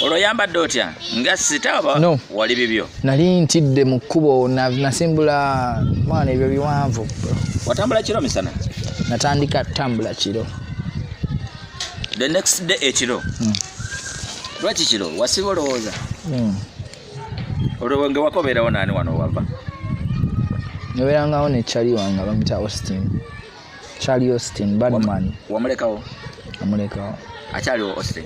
olwo yambadde otya nga sitaba wali bibyo nali ntidde mu kkubo nasimbula mwana ebyo biwanvu watambula kiro misana natandika tambula kiro the next day ekiro lwaki kiro wasiba olowooza olwo nge wakobeerawo naani wano wava nebeerangawo ne Charlie wange bamuyita Austin Charlie Austin badman wamulekawo amulekawo akyaliwo Austin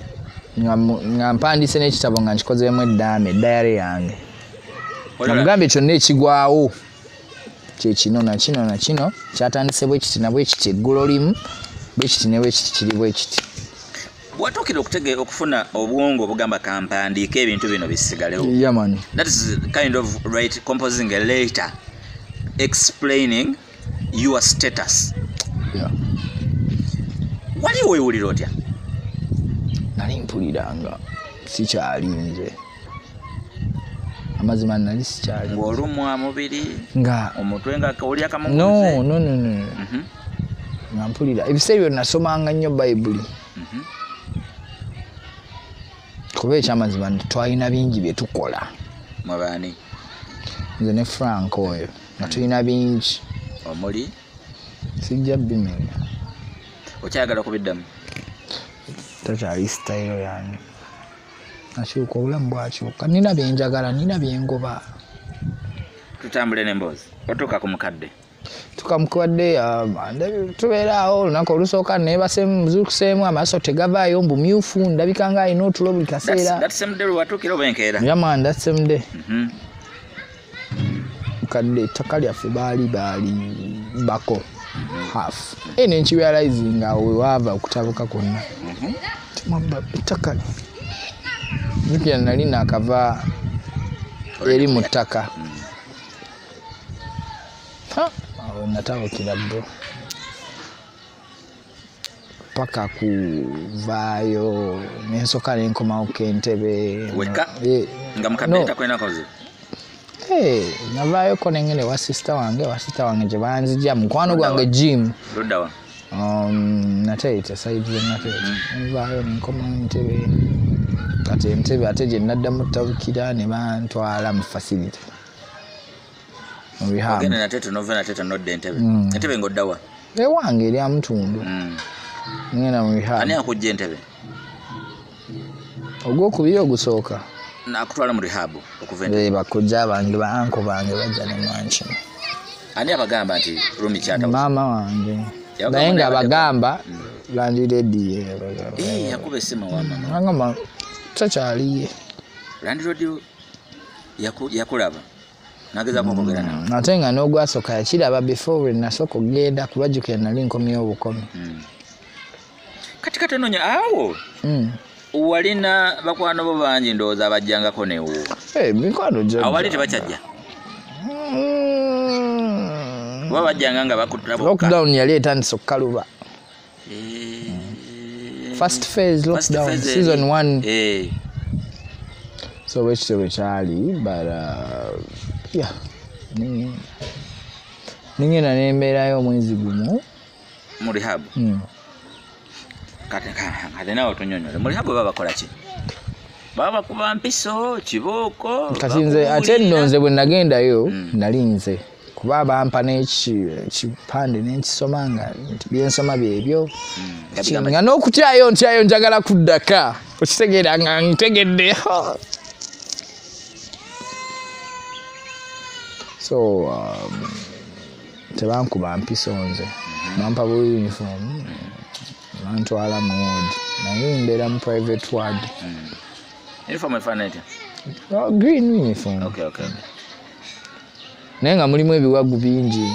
nga mpandiise n'ekitabo nga nkikozeemu eddaame diary yange namugambe kyonna ekigwawo kyekino nakino kyatandise bwe kiti nabwe kiti eggulo limu bwe kiti ne bwe kiti kiri bwe kiti watuukira okufuna obwongo obugamba kampandiika ebintu bino bisigalewo that is kind of right composing a letter explaining your status wali weewulira otya nali mpuliranga sikyali nze amazima nali sikyali ng'olumwa mubiri nga omutwe nga oli akamuguze no nga mpulira ebiseera byonna nasomanga nnyo bayibuli kuba ekyamazima twalina bingi bye tukola mwabaani nze ne Frank oyo nga tulina bingi omuli sijja bimenya okyagala kubiddamu takyali sitayiro yange nakyuka obulamu bwakyuka nina byenjagala nina byengoba tutambule n'emboozi otuuka ku mukadde tukamukwadde tubeeraawo olunaku olusooka neebasemu muzukuseemu amaaso tegavaayo mbumyufu ndabika nga alina otulo buli kaseera watuukira oba enkeera yaman datsemude mukadde ettaka lyaffe baali bako half nenkirealize nga wewaava okutabuka kwonna ettaka jukira nali nakava eri mu ttaka natabukira bbo paka kuvaayo nensoka nenkomawo kentebe nga mukadde takwenakoze navaayoko nengene wa sister wange gye banzija mukwano gwange Jim luddawa nateeta saidi zenateeta nvaayo nenkomawo entebe kati entebe ate gye naddamu tabukira ne bantwala mu facility ogenda nateeta nova nateeta nodda entebe ng'oddawa ewange erya mutundu ngenda mu rehab ani akujja entebe ogwokubiri ogusooka nakutwala mu rehab okuva bakujja bange baanko bange bajja ne mwanki ani abagamba nti rumi kyata maama wange naye nga abagamba landiredi yakuba essimu wa mama angamba takyaliye landiredi yakulaba nagezako okwogera nawe ate nga n'ogwasooka yakiraba before we nasooka okugenda kubajjukira nali nkomyewo obukomi kati katonoonya awo walina bakwano bo bangi ndowooza abajjangako newo mikwano awo bali tebakyajja oba bajjanga nga lockdown yali etandise okukaluba first phase lockdown season 1 so bwekityo bwe kyali but ningenda nembeerayo omwezi gumu mu rehab kati nawe otunyonyole mu rehab baba bakola ki baba bakuba mpiso kibooko kati nze ate nno nze bwe nagendayo nali nze kuba bampa n'ekipande n'ekisoma nga byensoma byebyo nga n'okutyayo ntyayo njagala kuddaka okitegeera nga ntegedde so tebankuba mpiso nze bampa bu uniform bantwala mu ward naye mbeera mu private ward. Uniform efaanana etya? Green uniform. Okay. Naye nga mulimu ebiwagu bingi.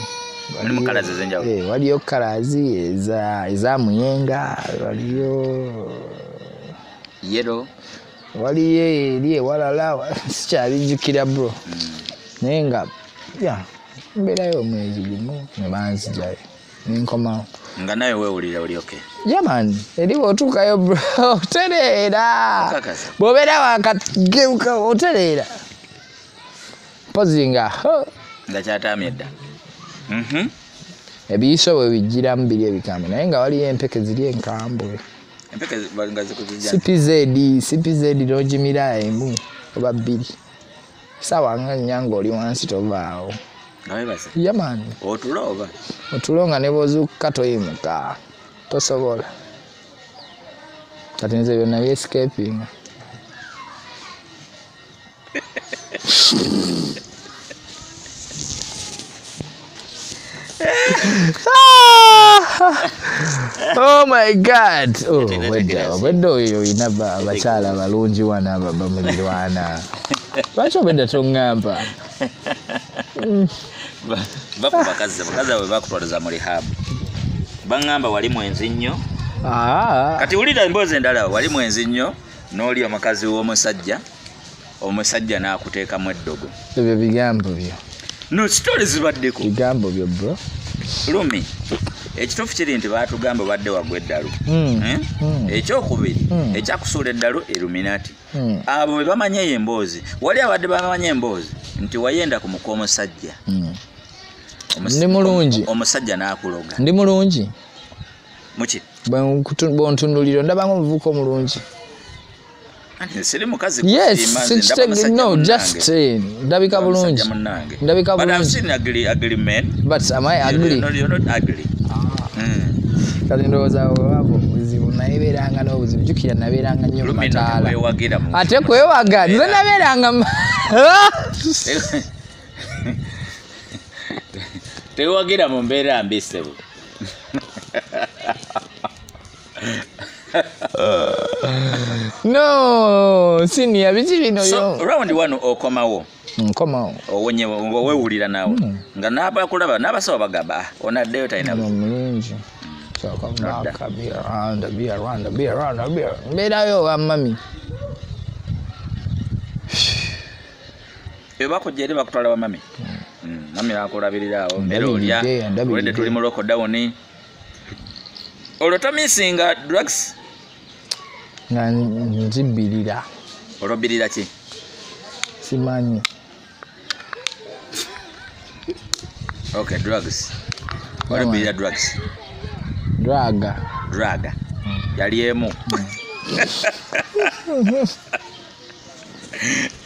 Mulimu colours ez'enjawulo. Waliyo colours eza muyenga, waliyo yellow, waliyo eri ewalala sikyabijjukira bro. Naye nga mbeerayo omwezi gumu ne banzijayo nenkomawo. Nga nawe weewulira oli okay? Yeah man, eri bw'otuukayo bro otereera. Bw'obeera wakageuka otereera. Pozinga nga kyatamye dda. Ebiyiso bwe bijjiramu biri ebikambwe naye nga waliyo empeke ziri enkambwe. Empeke nga zikuzijja. CPZ n'ogimira emu oba bbiri. Sawa nga nnyanga oli wansi tovaawo. Nga weebase? Yeah man. Otulo oba? Otulo nga ne bw'ozuukuka toyimuka. Tosobola. Kati nze byonna byescaping. Oh my God! Oh, wedda oyo oyina abakyala abalungi wana bamulirwana. Lwaki obedda toŋŋamba? Bakazi abo bakutwaliza mu rehab. Baŋŋamba wali mwenzi nnyo. Kati wulira emboozi endala wali mwenzi nnyo n'oli omukazi w'omusajja. Omusajja n'akuteekamu eddogo. Ebyo bigambo byo. No, stories zibaddeko. Bigambo byo bro. Lumi. Ekituufu kiri nti baatugamba badde wagwa eddalu. Ekyokubiri ekyakusuula eddalu Illuminati. Abo bwe bamanyeyo emboozi. Wali abadde bamanya emboozi nti wayenda ku muko omusajja. Ndi mulungi. Omusajja n'akuloga. Ndi mulungi. Muki? Bw'ontunuulira ndabanga omuvubuka omulungi. Siri mukazi yes, no, just ndabika bulungi. Ndabika bulungi. But I've seen ugly men. But am I ugly? You're not ugly. Kali ndowooza wabo buzibu nayeberanga n'obuzibu jjukira nabeeranga nnyo mu mataala. Ate kwewaga nze nabeeranga tewagira mu mbeera mbi ssebo. No, senior biki bino yo. So round one okomawo. Nkomawo. Owonye weewulira naawe. Nga n'abakulaba n'abasawo bagamba onaddeyo talina mulungi. So come back, be around. Mbeerayo wa mami. Bakujja eri bakutwala wa mami. Mami akulabirira awo. Mbere olya. Olwedde tuli mu lockdown. Olotomisinga drugs. Nga nzibirira. Olobirira ki? Simanyi. Okay, drugs. Olobirira drugs. Draga. Yali emu.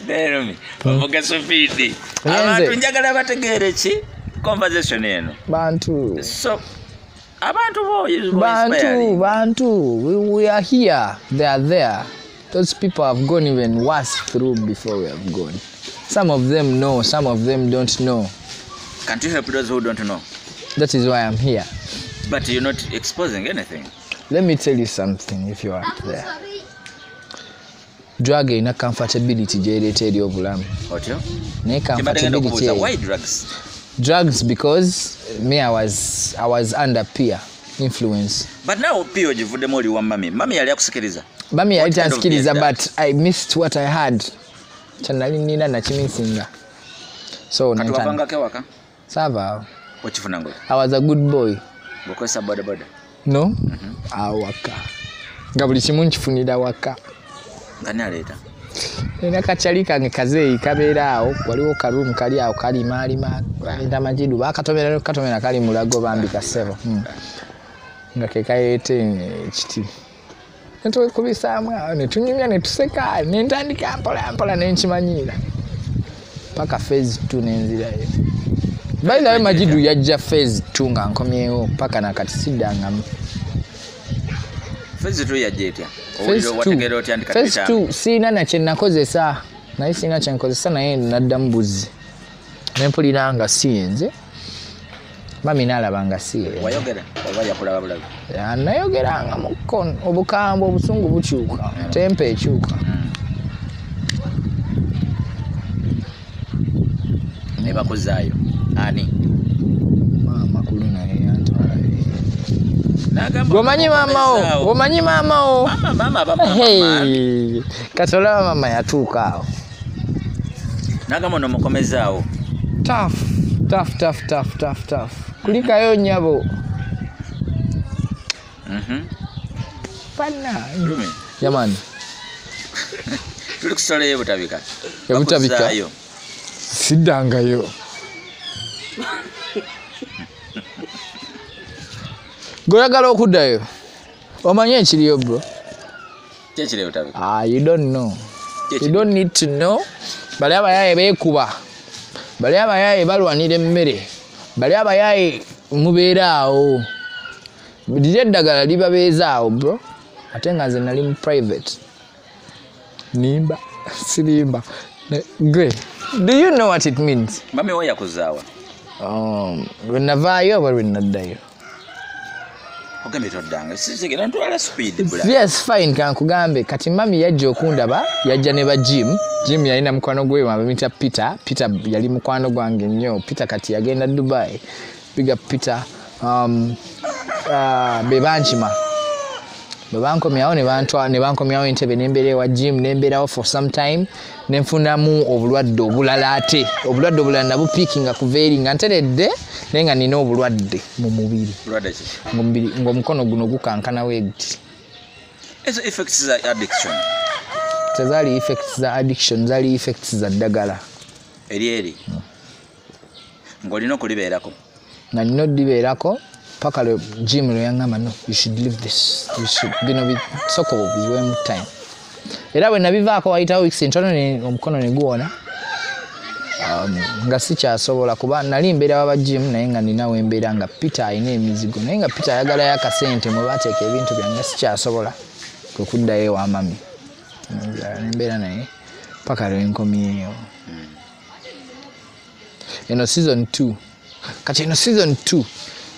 Nerumi. Omugaso fidi. Abantu njagala bategeere ki? Conversation eno. Bantu. So abantu Bantu, we are here, they are there. Those people have gone even worse through before we have gone. Some of them know, some of them don't know. Can't you help those who don't know? That is why I'm here. But you're not exposing anything. Let me tell you something if you aren't there. Drug ina comfortability jereeta eri obulamu. Otyo? Ne comfortability. Why drugs? Drugs because me I was under peer influence. But now peer ojivuddemu oli wa mami. Mami yali akusikiriza. Mami yali tansikiriza but I missed what I had. Chanali nina na chimisinga. So natwavanga kewaka. Sava. Ochifuna ngoyo. I was a good boy. Bokosa boda. No? Awaka. Nga buli kimu nkifunira waka. Ngani aleta? Nina kachali kange kazeeyi kabeera awo waliwo karumu kali awo kalima enda majidu bakatomera kali mulago bambi kasebo nga kekayete ekiti netwekubisaamu awo netunyumya netuseka nentandika mpola nenkimanyira paka phase 2 nenzirayo By the way Majidu yajja phase 2 nga nkomyewo paka nakati siddangamu. Phase 2 yajja Phase 2 sina na kye nakozesa. Naye sina kye nkozesa naye naddamu buzzi. Nempulira nga sinze. Mami nalaba nga siye. Wayogera oba yakulaba bulabi. Nayogeranga mu kkono obukambwe obusungu bukyuka. Tempe ekyuka. Ne bakuzaayo. Ani? Mama kulina yantwala. Nagamba Gomanyi mama o, gomanyi mama o. Mama. Hey. Katola mama yatuuka awo. Nagamba no mukomezaawo. Tough. Kulikayo nyabo. Pana. Lumi. Jamani. Tuli kusala yebutabika. Yebutabika. Sidangayo. Goyagala okuddayo. Omanye ekiriyo bro. Kyekire yebutabika. You don't know. You don't need to know. Bali abayaye beekuba. Bali abayaye balwanira emmere. Bali abayaye mubeera awo. Lije eddagala libabeeza awo bro. Ate nga nze nali mu private. Nimba. Sirimba. Gwe. Do you know what it means? Mami we yakuzaawa. Lwe navaayo oba lwe naddayo? Ogambe toddanga. Sisigera ntwala speed bula. Yes, fine kankugambe. Kati mami yajja okundaba, yajja ne ba Jim. Jim yalina mukwano gwe bamuyita Peter. Peter yali mukwano gwange nnyo. Peter kati yagenda Dubai. Big up Peter. Bebanchima. Bebankomyawo ne bankomyawo entebe n'embeera ewa Jim n'embeerawo for some time. Nenfunamu obulwadde obulala ate. Obulwadde obulala nabupiikinga kuva eri nga nteredde naye nga nina obulwadde mu mubiri. Bulwadde ki? Ng'omukono guno gukankana weegiti. Ezo effects za addiction. Tezaali effects za addiction, zaali effects za ddagala. Eri. Ng'olina okulibeerako. Nga nina oddibeerako paka lwe Jim lwe yaŋŋamba no, you should leave this. Bino bisokobo biwemu time. Era bwe nabivaako wayitawo weeks entono omukono ne guwona. Nga sikyasobola kuba nali mbeera waba Jim naye nga ninawo embeera nga Peter alina emizigo naye nga Peter ayagalayo akasente mwe bateeka ebintu byange sikyasobola kwe kuddayo ewa mami. Nembeera naye paka lwe nkomyeyo. Eno season 2. Kati eno season 2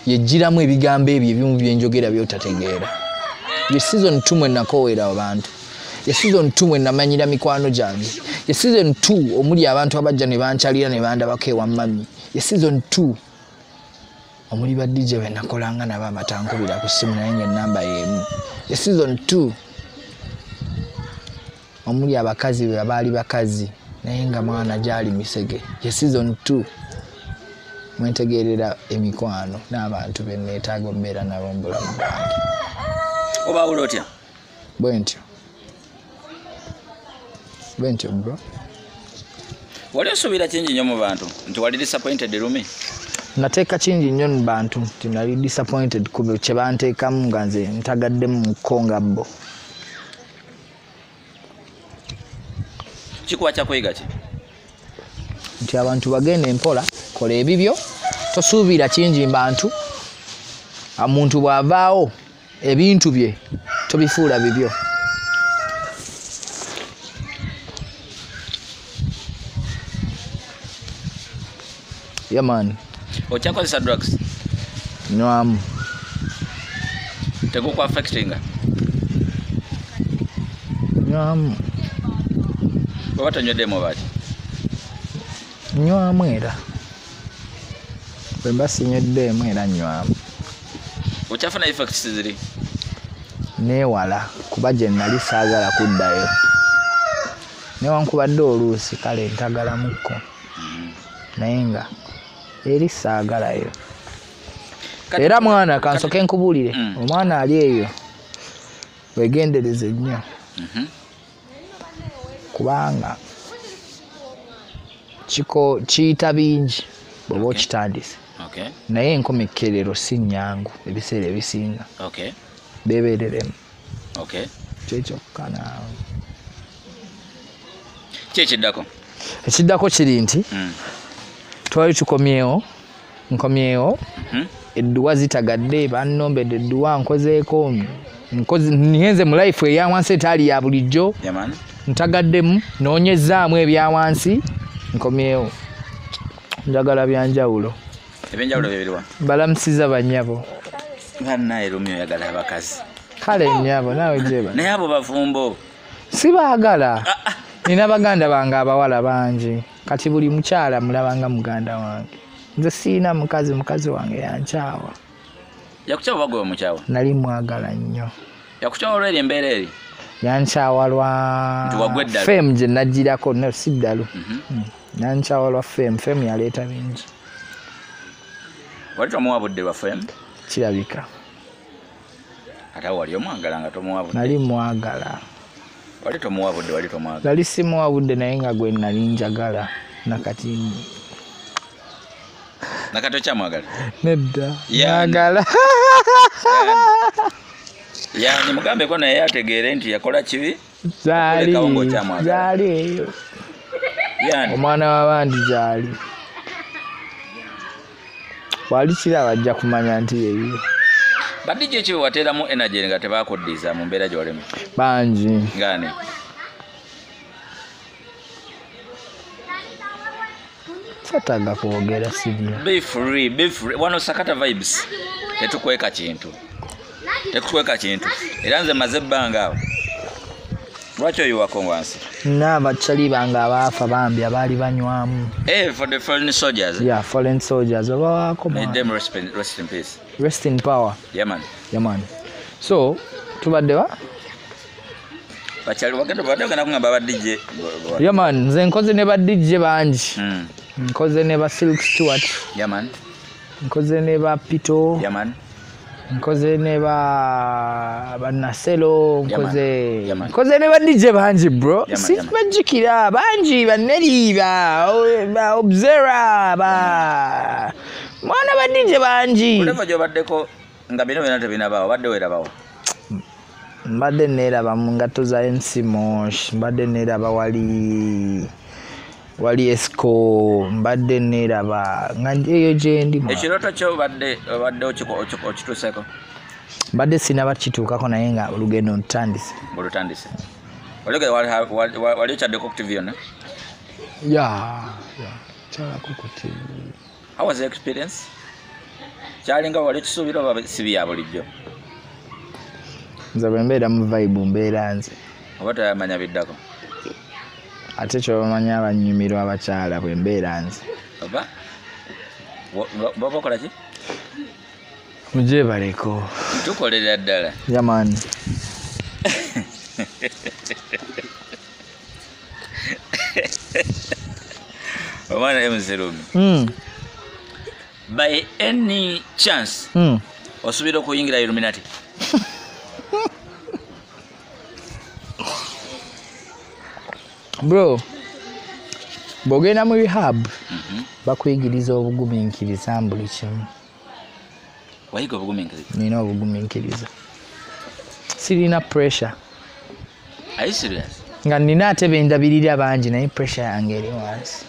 yejjiramu ebigambo ebyo ebimu byenjogera byotategeera. Ye season 2 mwe nakoowera abantu. Ye season 2 mwe namanyira mikwano gyange. Ye season 2 omuli abantu abajja ne bancalira ne bandabako ewa mami. Ye season 2 omuli ba DJ be nakolanga nabo amatankubira ku ssimu naye ng'ennamba y'emu. Ye season 2 omuli abakazi be abaali bakazi naye nga mwana gyali misege. Ye season 2 mwentegeerera emikwano n'abantu be neetaaga ombeera nabo mu bulamu bwange. Obaawula otya? Bwentyo bro. Wali osuubira kingi nnyo mu bantu nti wali disappointed Rumi? Nateeka kingi nnyo mu bantu nti nali disappointed ku kye banteekamu nga nze ntagaddemu mu kkonga bo. Kikuba kyakweyiga ki? Nti abantu bagenda empola, kola ebibyo, tosuubira kingi mu bantu. Omuntu bw'avaawo ebintu bye tobifuula bibyo. Yeah man. Okyakozesa drugs? Nywamu. Teguku affectinga? Nywamu. Oba tonyweddemu baki? Nywamu era. Bwe mba sinyweddemu era nywamu. Okyafuna effects ziri? Neewala kuba gye nali saagala kuddayo. Newankubadde oluusi kale ntagalamukko. Naye nga eri saagalayo. Era mwana kansoke nkubuulire. Omwana ali eyo wegendereze nnyo. Kubanga kiyita bingi bw'oba okitandise. Naye enkomekkerero si nnyangu ebiseera ebisinga. Beebereremu. Kyekyokka naawe. Ki ekiddako? Ekiddako kiri nti twali tukomyewo nkomyewo edduwa zitagadde bannombedde edduwa nkozeeko nihenze mu life eya wansi etaali ya bulijjo ntagaddemu noonyezaamu ebya wansi nkomyewo njagala byanjawulo ebyenjawulo byebiruwa balamusiza bannyabo bannaye Romeo yagala abakazi kale nnyabo naawe jeba naye abo bafumbo sibaagala nina baganda bange abawala bangi kati buli mukyala mulabanga muganda wange nze siina mukazi wange yankyawa yakukyawa bagwe mukyawa nali mwagala nnyo yakukyawa olweri embeera eri yankyawa lwa fem gye nagirako no si ddalu yankyawa lwa fem yaleeta bingi wali tomuwabudde lwa fem kirabika ate wali omwagala nga tomuwabudde nali mwagala wali tomuwabudde wali tomwagala nali simuwabudde naye nga gwe nali njagala nakati kyamwagala nedda mwagala yani mugambeko naye ategeere nti yakola kibi zaali eyo omwana w'abandi gyali wali kiraba ajja kumanya nti yeyo badijjo ekiwe wateeramu energy nga tebakuddiza mu mbeera gy'olimu bangi ngane sataga kwogera sibyo be free wano Sakata Vibes tetukweka kintu era nze maze ebbanga awo lwaki oyiwako wansi n'abakyali bange abaafa bambi abaali banywamu for the foreign soldiers foreign soldiers obawaako may them rest in peace rest in power yeah man so tubadde wa bakyali bagenda kungamba badijje yeah man nze nkoze ne badijje bangi nkoze ne ba Silk Stewart yeah man nkoze ne ba Pito yeah man nkoze ne ba Naselo nkoze ne badijje bangi bro sibajjukira bangi baneri ba Observer ba mwana badijje bangi oleva gyobaddeko nga bino byonna tebinabaawo badde weerabawo mbadde neeraba mu ngatto za MC Mosh mbadde neeraba wali Esco mbadde neeraba nga eyo gye ndi ekirooto kyo badde okituuseko mbadde sinaba kituukako naye nga olugendo ntandise wali okyaddeko ku TV yonna kyalako ku TV how was the experience kyalinga wali kisuubira oba sibi ya bulijjo nze bwe mbeera mu vibe mbeera nze oba toyamanya biddako ate kyobamanya abanyumirwa abakyala bwe mbeera nze oba okola ki mugyebaleko tukolera ddala yamani omwana mzerumi by any chance osuubira okuyingira Illuminati bro bw'ogenda mu rehab bakuyigiriza obugumiikiriza buli kimu wayiga obugumiikiriza nina obugumiikiriza sirina pressure are you serious nga nina ate bendabirira bangi naye pressure yange eri wansi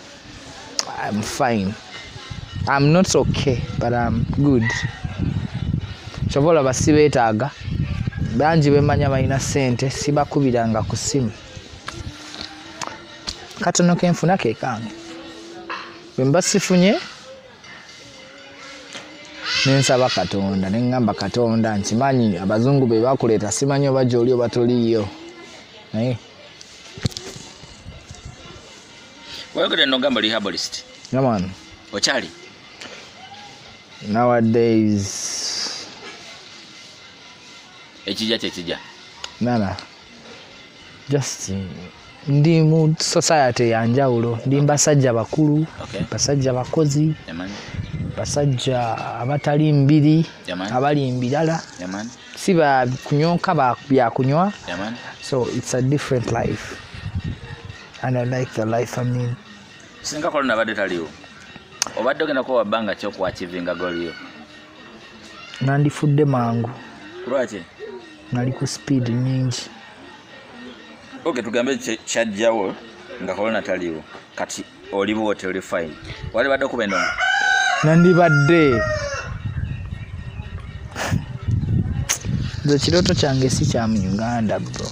I'm fine I'm not okay but I'm good kyobola basibeetaaga bangi bemanya balina ssente sibakubiranga ku ssimu katono kenfuna kekange bwe mba sifunye nensaba Katonda neŋŋamba Katonda nkimanyi abazungu be bakuleeta simanyi oba gy'oli oba toliiyo naye wayogera nogamba rehabolist yaman okyali nowadays ekijja kyekijja nana just ndi mu society yanjawulo ndi basajja bakulu basajja bakozi basajja abatali mbiri abali mbirala si ba kunyonka byakunywa so it's a different life and I like the life I'm in singa kolona badde taliwo obadde ogenda kuba wabbanga kyokwachivinga goliyo nandifudde mangu lwaki nali ku speed nyingi okay tugambe kyajjawo nga kolona taliwo kati oli bwote oli fine wali badde okuba endongo nandibadde nze kiroto kyange si kya mu Uganda bro.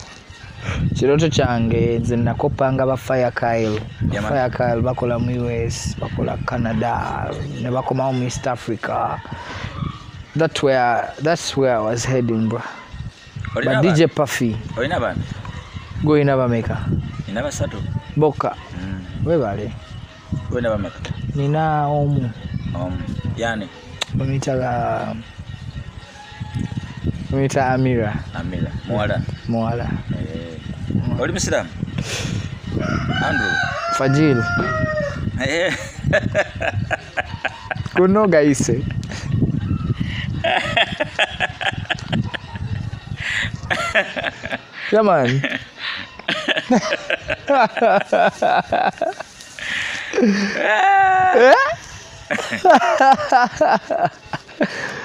Kiroto kyange nze nakopanga ba Fire Kyle. Fire Kyle bakola mu US, bakola Canada, ne bakomawo mu East Africa. That's where I was heading bro. But DJ Puffy. Olina bana? Go ina bameka? Ina basatu. Boka. Webale. Olina bameka? Nina omu. Yani? Bamita Amira. Amira. Muwala. Oli Muslim? Andrew. Fajil. Kunoga ise. Yeah man.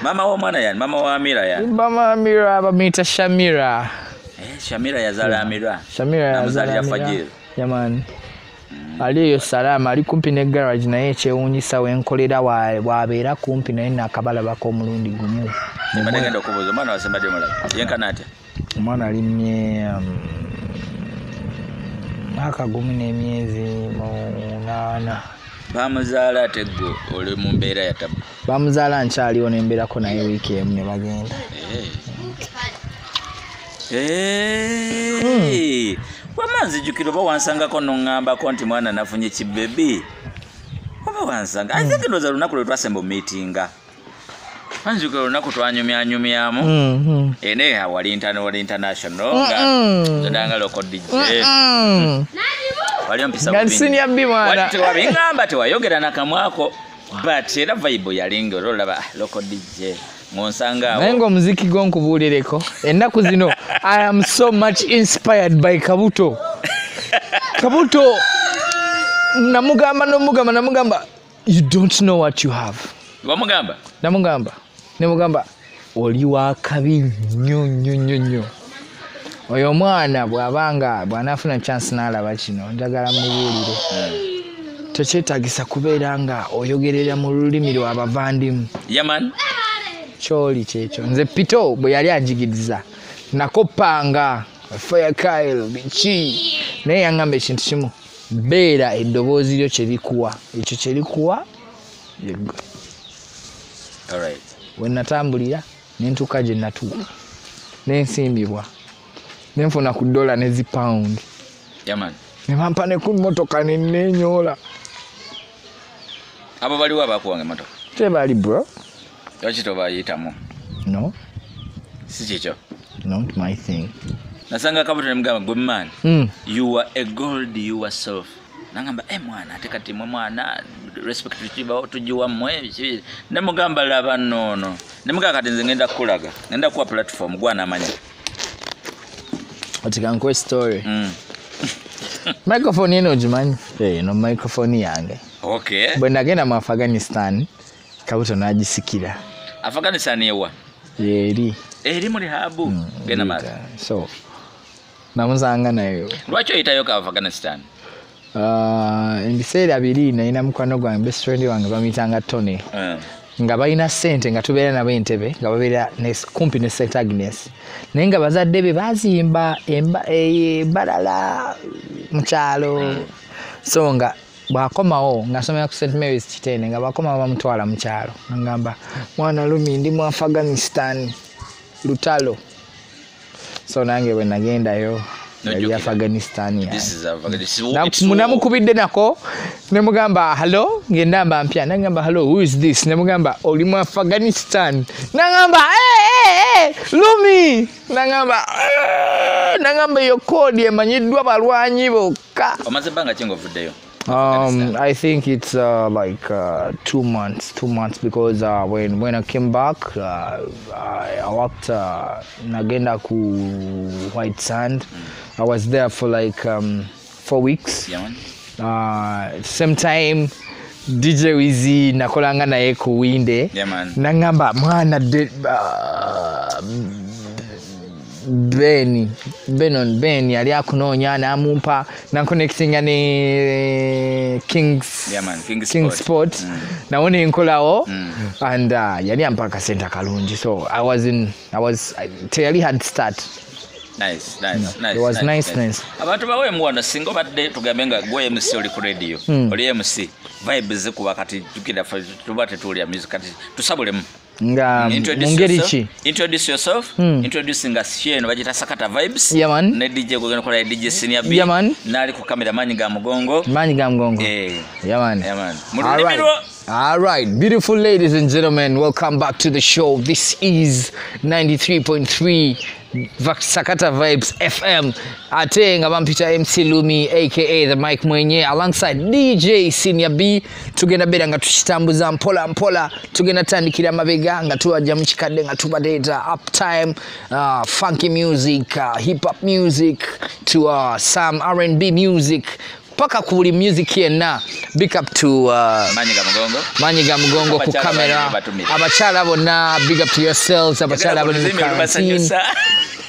Mama wa mwana yani, mama wa Amira yani. Mama Amira bamita Shamira. Shamira yazala Amira. Shamira yazala Fajil. Yeah man. Aliyo salama ali kumpi ne garage naye kyewunyisa wenkolera wabeera kumpi naye nakabala bako omulundi gumu. Nimagenda okubuuza omwana wasembadde mulala. Yenkana atya? Omwana alimye mwaka 18. Bamuzaala ate gwe oli mu mbeera ya tabu. Bamuzaala nkyaliwo nembeerako naye wiiki emu ne bagenda. Wamanzijukira oba wansangako noŋŋambako nti mwana nafunye kibebi. Oba wansanga. I think ndoza lunaku lwe twasemba meetinga. Wanzijukira lunaku twanyumyanyumyamu. Ene wali international nga ndanga local DJ. Wali mpisa Gansini yabbi mwana. Wali tewabingamba tewayogera nakamwako. But era vibe yalinga olaba local DJ. Ngonsanga nango muziki gonkubuulireko ennaku zino I am so much inspired by Kabuto. Kabuto namugamba you don't know what you have. Wamugamba nemugamba oli wa kabi nnyo. Oyo mwana bw'anaafuna chance n'alaba kino njagala mubuulire tekyetaagisa kubeera nga oyogerera mu lulimi lw'abavandimu. Yaman Choli kyekyo nze Pito bwe yali anjigiriza nakopanga Fire Kyle bichi naye yangamba ekintu kimu beera eddoboozi lyo kyerikuwa ekyo kyerikuwa yego. Alright. We natambulira nentuuka gye natuuka nensimbibwa nenfuna ku $1 ne £. Yaman ne bampa ne ku mmotoka nennyoola. Abo baliwo abakuwanga emmotoka? Tebali bro. Lwaki tobayitamu? No. Si kikyo? Not my thing. Nasanga Kabuto ne mugamba good man. You are a gold yourself. Nangamba mwana ate kati mwana respect tujiwa mwe ne mugamba laba nono. Ne mugamba kati nze ngenda kulaga. Ngenda kuwa platform gwana amanya. Otikanko story. Microphone eno jimanyi? No microphone yange. Okay. Bwe nagenda mu Afghanistan Kabuto nagisikira. Afghanistan yewa? Eri muri habu. Gena mara. So namusanga nayo. Lwaki oyitayo ka Afghanistan? Ebiseera biri nalina mukwano gwange best friend wange bamitanga Tony. Nga balina ssente nga tubeera nabo Entebbe nga babeera kumpi ne St Agnes naye nga bazadde be bazimba balala mu kyalo. So nga bwakomawo ngasomera ku St Mary's Kitene nga bakomawo bamutwala mu kyalo ngamba mwana Lumi ndi mu Afghanistan lutalo. So nange bwe nagendayo yali Afghanistan namukubidde nako ne mugamba hello ng'endamba mpya nagamba hello who is this ne mugamba oli mu Afghanistan nagamba Lumi nagamba yo kodi emanyiddwa balwanyi bokka. Omaze bbanga ki ng'ovuddeyo? I think it's like 2 months because when I came back I worked nagenda ku White Sand. I was there for like 4 weeks. Same time DJ Wizzy nakolanga naye ku Winde. Nangamba mwana Ben yali akunoonya n'amumpa nanconnectinga ne Kings Sport nawo nenkolawo and yali ampa akasente akalungi, so I teyali had start. Nice. It was nice. Abantu bawe muwana singo badde tugambe nga gwe MC oli ku radio. Oli MC. Vibes kuba kati tukida tubate tuli music kati tusabulemu. Nga mungeri ki? Introduce yourself. Introducing us here no bagita Sakata Vibes. Yeah man. Ne DJ gogena kola DJ Senior B. Yeah man. Nali ku kamera Manyiga Mugongo. Yeah man. All right, beautiful ladies and gentlemen, welcome back to the show. This is 93.3 Sakata Vibes FM. Ate nga bampita MC Lumi aka the Mike Mwenye alongside DJ Senior B. Tugenda bera nga tukitambuza mpola tugenda tandikira mabega nga tuwaja mu kikadde nga tubadeta uptime, funky music, hip hop music to some R&B music. Paka kuli music yenna. Big up to Manyiga Mugongo ku kamera. Abachala bonna, big up to yourselves. Abachala bali mu quarantine.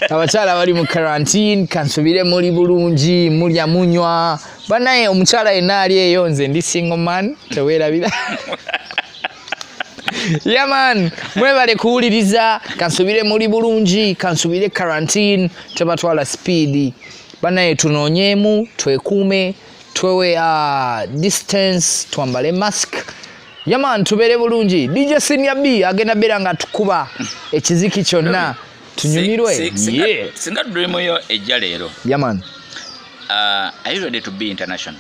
Abachala bali mu quarantine, kansubire muri bulungi, mulya munywa. Banaye omuchala yenna ali eyo nze ndi single man, tewerabira. Yeah man, mwebale kuwuliriza, kansubire muri bulungi, kansubire quarantine, tebatwala speed. Banaye tunoonyemu, twekuume, twewe distance, twambale mask. Yaman tubere bulungi. DJ Senior B agenda bera nga tukuba ekiziki kyonna tunyumirwe. Singa dream yo ejja leero. Yaman. Are you ready to be international?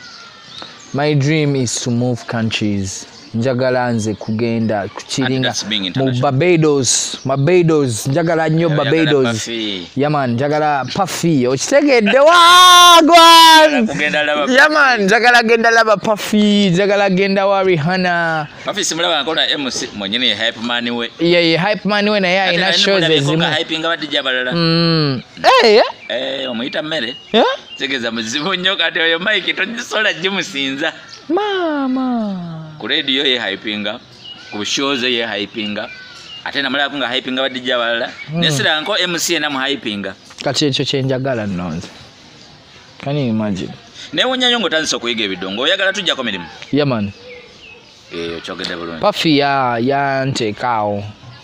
My dream is to move countries. Njagala nze kugenda kuchiringa mu Barbados njagala nnyo Barbados. Yaman njagala Puffy okitegedde wagwan. Yaman njagala genda laba Puffy, njagala genda wa Rihanna. Puffy simulaba akola MC mwenyene hype man we. Yeah, hype man we na ya ina shows ezimu. Hype nga badija balala. Omuyita mmere. Tegeza muzibu nnyo kati oyo Mike tojisola jimusinza. Mama. Ku radio ye hypinga, ku shows ye hypinga. Ate namala kunga hypinga badija balala. Nesira nko MC na mu hypinga. Kati ekyo kyenjagala nonze. Can you imagine? Newonya nyongo tanso kuyiga ebidongo. Oyagala tujja komedimu. Yeah man. Ochogede bulungi. Puffy ya ntekaawo.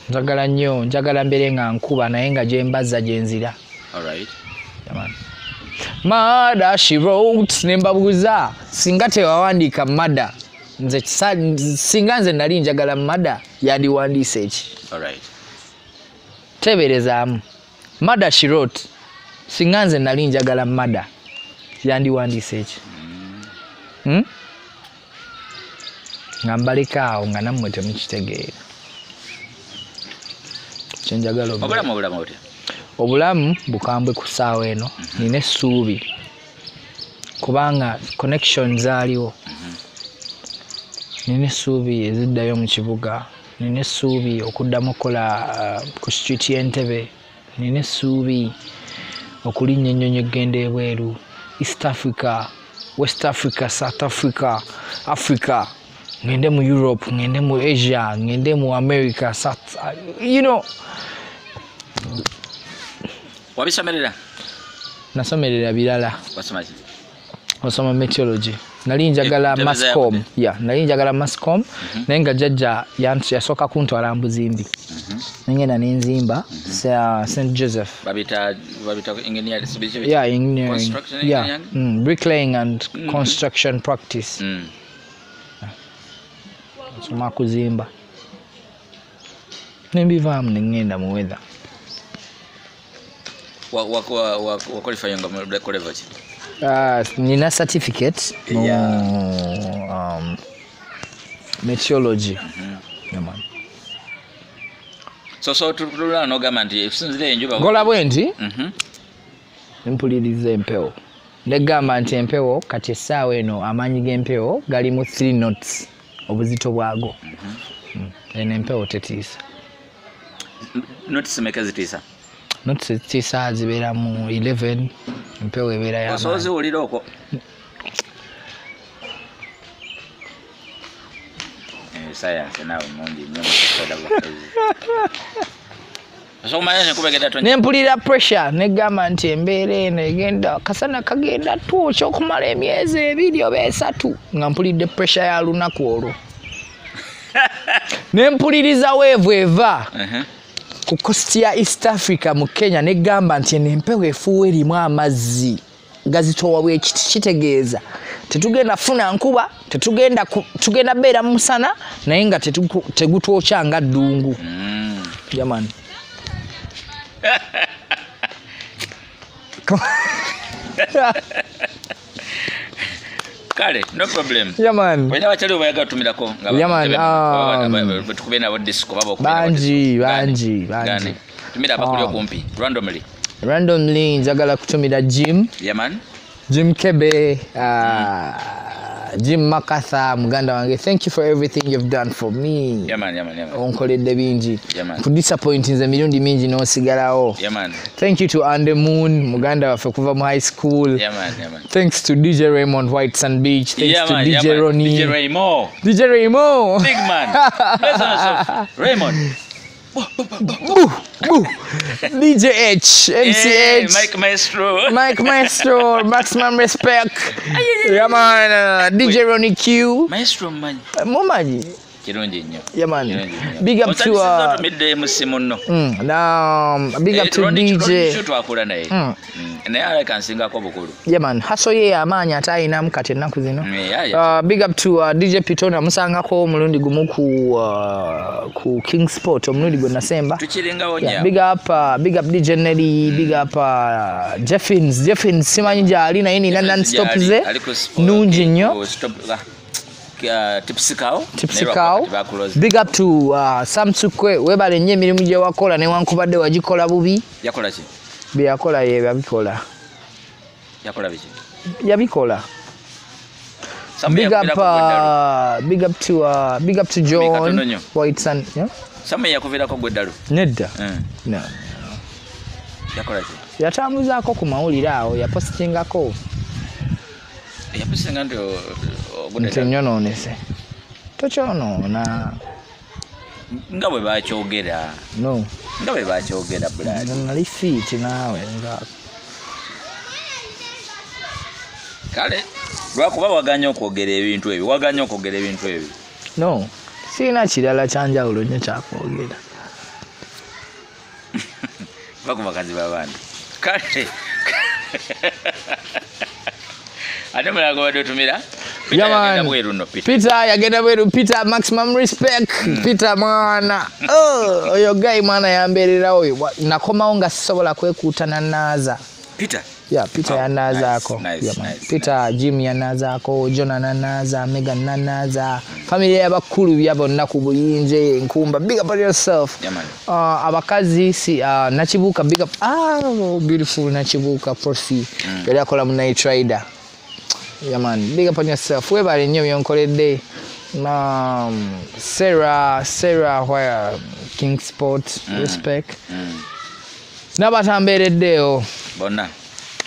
Njagala nnyo, njagala mbere nga nkuba naye nga gyembaza gyenzira. All right. Yeah man. Mada she wrote nembabuza singa tewawandika mada nze singa nze nali njagala mada yandiwandiise eki. Alright. Teberezaamu mada she wrote singa nze nali njagala mada yandiwandiise eki. Nga mbalekaawo nga nammwe temukitegeera kyenjagala. Obulamu bukambwe ku ssaawa eno. Nina essuubi kubanga connection zaaliwo. Nina essuubi eziddayo mu kibuga. Nina essuubi okuddamu okukola ku street y'Entebbe. Nina essuubi okulinnya ennyonyi egenda ebweru. East Africa, West Africa, South Africa, Africa. Ngende mu Europe, ngende mu Asia, ngende mu America, South, you know. Wabisomerera? Nasomerera bilala. Wasoma ki? Wasoma meteorology. Nali njagala Mascom. Yeah, nali njagala Mascom. Naye nga jjajja yasooka kuntwala Mbuzimbi. Ngenda n'enzimba St. Joseph. Babita engineer. Yeah, engineering. Construction yeah. Bricklaying and construction practice. Soma kuzimba. Nembivaamu nengenda mu weather. Wa qualify nga mu level ki? Nina certificate no meteorology. Yeah man. So tulula no gamba efusinzire enjuba. Gola bwendi? Mpuliriza empewo. Negamba nti empewo kati essaawa eno amaanyi g'empewo gali mu 3 knots obuzito bwago. Eno empewo tetiisa. Knots meka zitiisa? Knots zitiisa zibeera mu 11. Empewo ebeera y'amaanyi. Osobozi wulira okwo? Science nawe mungi nnyo mu kusoda bwakazi. So manya kubegeda tonye. Nempulira pressure negamba nti embeera eno egenda kasana kagenda twokya okumala emyezi 2 oba 3 nga mpulidde pressure ya lunaku olwo. Nempuliriza weevu eva ku coast ya East Africa mu Kenya negamba nti empewo efuuwa erimu amazzi gazitowa bwekiti kitegeeza tetugenda funa nkuba tugenda beera mu musana naye nga tegutwokya nga ddungu. Jamani. Kale, no problem. Yeah man. Wena wachali obayaga tumirako nga yeah man. Tukube na disco babo banji. Tumira bakuli okumpi randomly njagala kutumira Jim. Yeah man. Jim Kebe, Jim Makatha, muganda wange, thank you for everything you've done for me. Yeah man. Onkoledde bingi. Yeah man. Kudisappoint nze mirundi mingi n'osigalawo. Yeah man. Thank you to Ande Moon, muganda waffe kuva mu high school. Yeah man. Thanks to DJ Raymond White Sun Beach. Thanks to DJ Ronnie. DJ Raymo. Big man. Raymond. DJ H, MCH, Mike Maestro, maximum respect. Yeah man, DJ Ronnie Q. Maestro man. Momaji. Kirungi nnyo. Yeah man. Big up to big up to DJ. Twakola naye. Naye alakansinga ko bukulu. Yeah man. Haso ye amaanya atayina mukate ennaku zino. Big up to DJ Pitona musangako omulundi gumu ku King Sport omulundi gwe nasemba. Tukiringa wonya. Big up DJ Nelly, big up Jeffins simanyi gyali naye nina non-stop ze. Nungi nnyo. Tipsikao. Big up to Samsukwe webale nnyo emirimu gye wakola newankubadde wagikola bubi. Yakola ki? Bye yakola ye yabikola. Yakola biki? Yabikola. Big up to John White Sun. Yeah? Samme yakuvirako gweddalu. Nedda. No. Yakola ki? Yatambuzaako ku mawulire awo yapostingako. Yapostinga ndio nyonoonese. Tokyonoona. Nga bwe bakyogera. No. Nga bwe bakyogera bulali. Nali fiiti naawe nga. Kale lwakuba waganya okwogera ebintu ebyo. No. Sina kirala kyanjawulo nnyo kyakwogera. Bakubakazi b'abantu. Kale. Ate mulago badotumira. Peter yagenda bweru. Peter maximum respect. Peter mwana. Oyo guy mwana yambeerera oyo. Nakomawo nga sisobola kwekuutana naaza. Peter. Yeah, Peter yanazaako. Nice. Peter Jim yanazaako, John nanaza, Megan nanaza. Family y'abakulu bya bonna ku buyinje Nkumba. Big up on yourself. Yeah man. Abakazi Nachibuka big up. Beautiful Nachibuka Prosi. Yali akola mu Night Rider. Yeah man, big up on yourself. Webale nnyo byonkoledde. Sarah where King Sport respect. Nabatambeereddeyo. Bonna.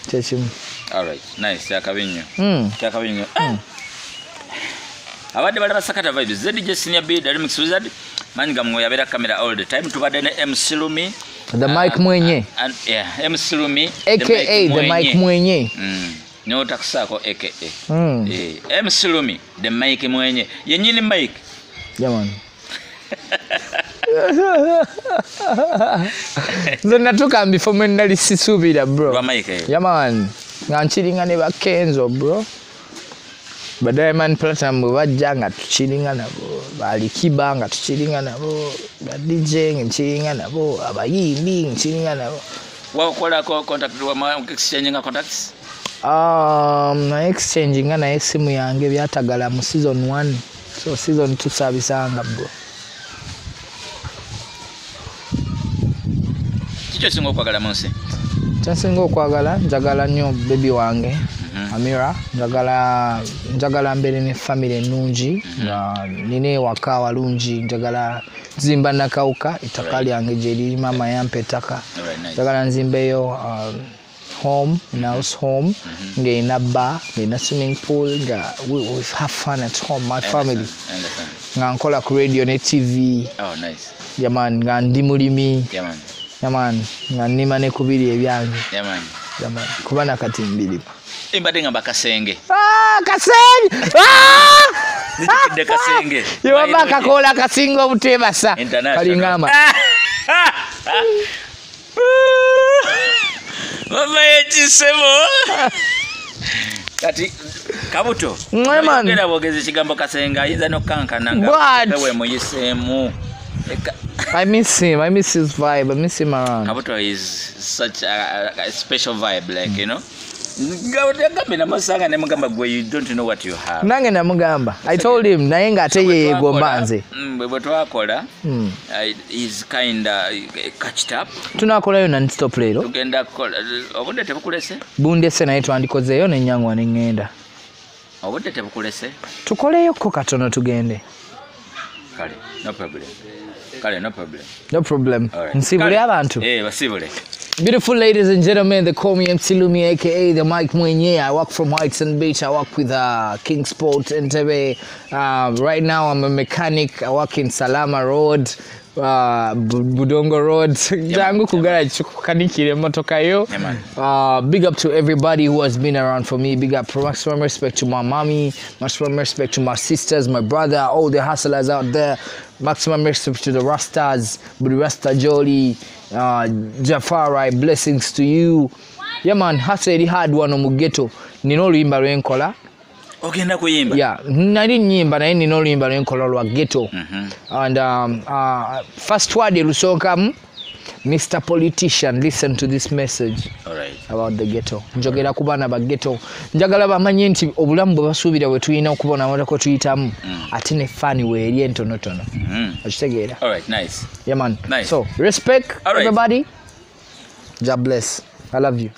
Techimu. All right. Nice. Kyakabinyo. Abadde bali basakata vibes. ZDJ Senior B Remix Wizard. Manyiga mwe yabera kamera all the time. Tubadde ne MC Lumi. The Mike Mwenye. MC Lumi. AKA the Mike Mwenye. No takusako AKA. MC Lumi the Mike Mwenye. Yenyini Mike. Yeah man. Zonna tukambi for nali sisubira bro. Wa Mike. Yeah man. Nganchiringa ne bakenzo bro. Diamond Platinum bajja nga tukiringa nabo. Bali Kiba nga tukiringa nabo. Ba DJ nkiringa nabo. Abayimbi nkiringa nabo. Wakola contact wa exchange nga contacts? Na exchange nga na esimu yange byatagala mu season 1. So season 2 sabisanga bro. Singa okwagala munsi. Kyensinga okwagala njagala nnyo baby wange Amira, njagala mbeere ne family ennungi nga nina ewaka walungi, njagala nzimba nakawuka ettaka lyange gye liri maama yampa ettaka, njagala nzimbeyo home, in-house home, ng'erina bar, ng'erina swimming pool, nga we have fun at home, my family. Nga nkola ku radio ne TV. Oh, nice. Yeah man, nga ndi mulimi. Yeah man. Yaman nima ne kubiri ebyange. Yaman. Yaman kuba nakati mbiri. Imbade ngamba kasenge. Kasenge. Nijikide kasenge. Yoba kakola kasinga obutebasa. Kalingama. Mama yechisemo. Kati Kabuto. Man. Ngera bogeze kigambo kasenga ayinza nokankana nga we muyisemu. I miss him. I miss his vibe. I miss him around. Kabuto is such a special vibe, like, you know. You don't know what you have. Nange namugamba. I told him naye nga ate ye gombanze. Bwe twakola is kinda catched up. Tunakolayo non-stop leero. Tugenda kola obudde tebukulese. Bundese naye twandikozeeyo n'ennyangwa ne ŋŋenda. Obudde tebukulese. Tukoleyokko katono tugende. Kale, no problem. Kale, no problem. No problem. Nsibule abantu. Basibule. Beautiful ladies and gentlemen, they call me MC Lumi, aka the Mike Mwenye. I work from Heights and Beach. I work with King Sport Entebbe. Right now I'm a mechanic. I work in Salama Road, Budongo Road. Jangu kugarage kukanikire motoka yo. Big up to everybody who has been around for me. Big up, maximum respect to my mommy, maximum respect to my sisters, my brother, all the hustlers out there. Maximum respect to the Rastas, Budi Rasta Jolly, Jafari, blessings to you. Yeah man, hustle hard one mu ghetto. Nino luyimba lwenkola. Ogenda kuyimba? Yeah, nali nyimba naye nino luyimba lwenkola lwa ghetto. And first word lusookamu, Mr. Politician, listen to this message. About the ghetto. Njogera ku baana ba ghetto. Njagala bamanye nti obulamu bwe basuubira bwe tulina okubona amatako tuyitamu ate ne fani weeri entonotono. Okitegeera? All right, nice. Yeah man. Nice. So, respect everybody. God bless. I love you.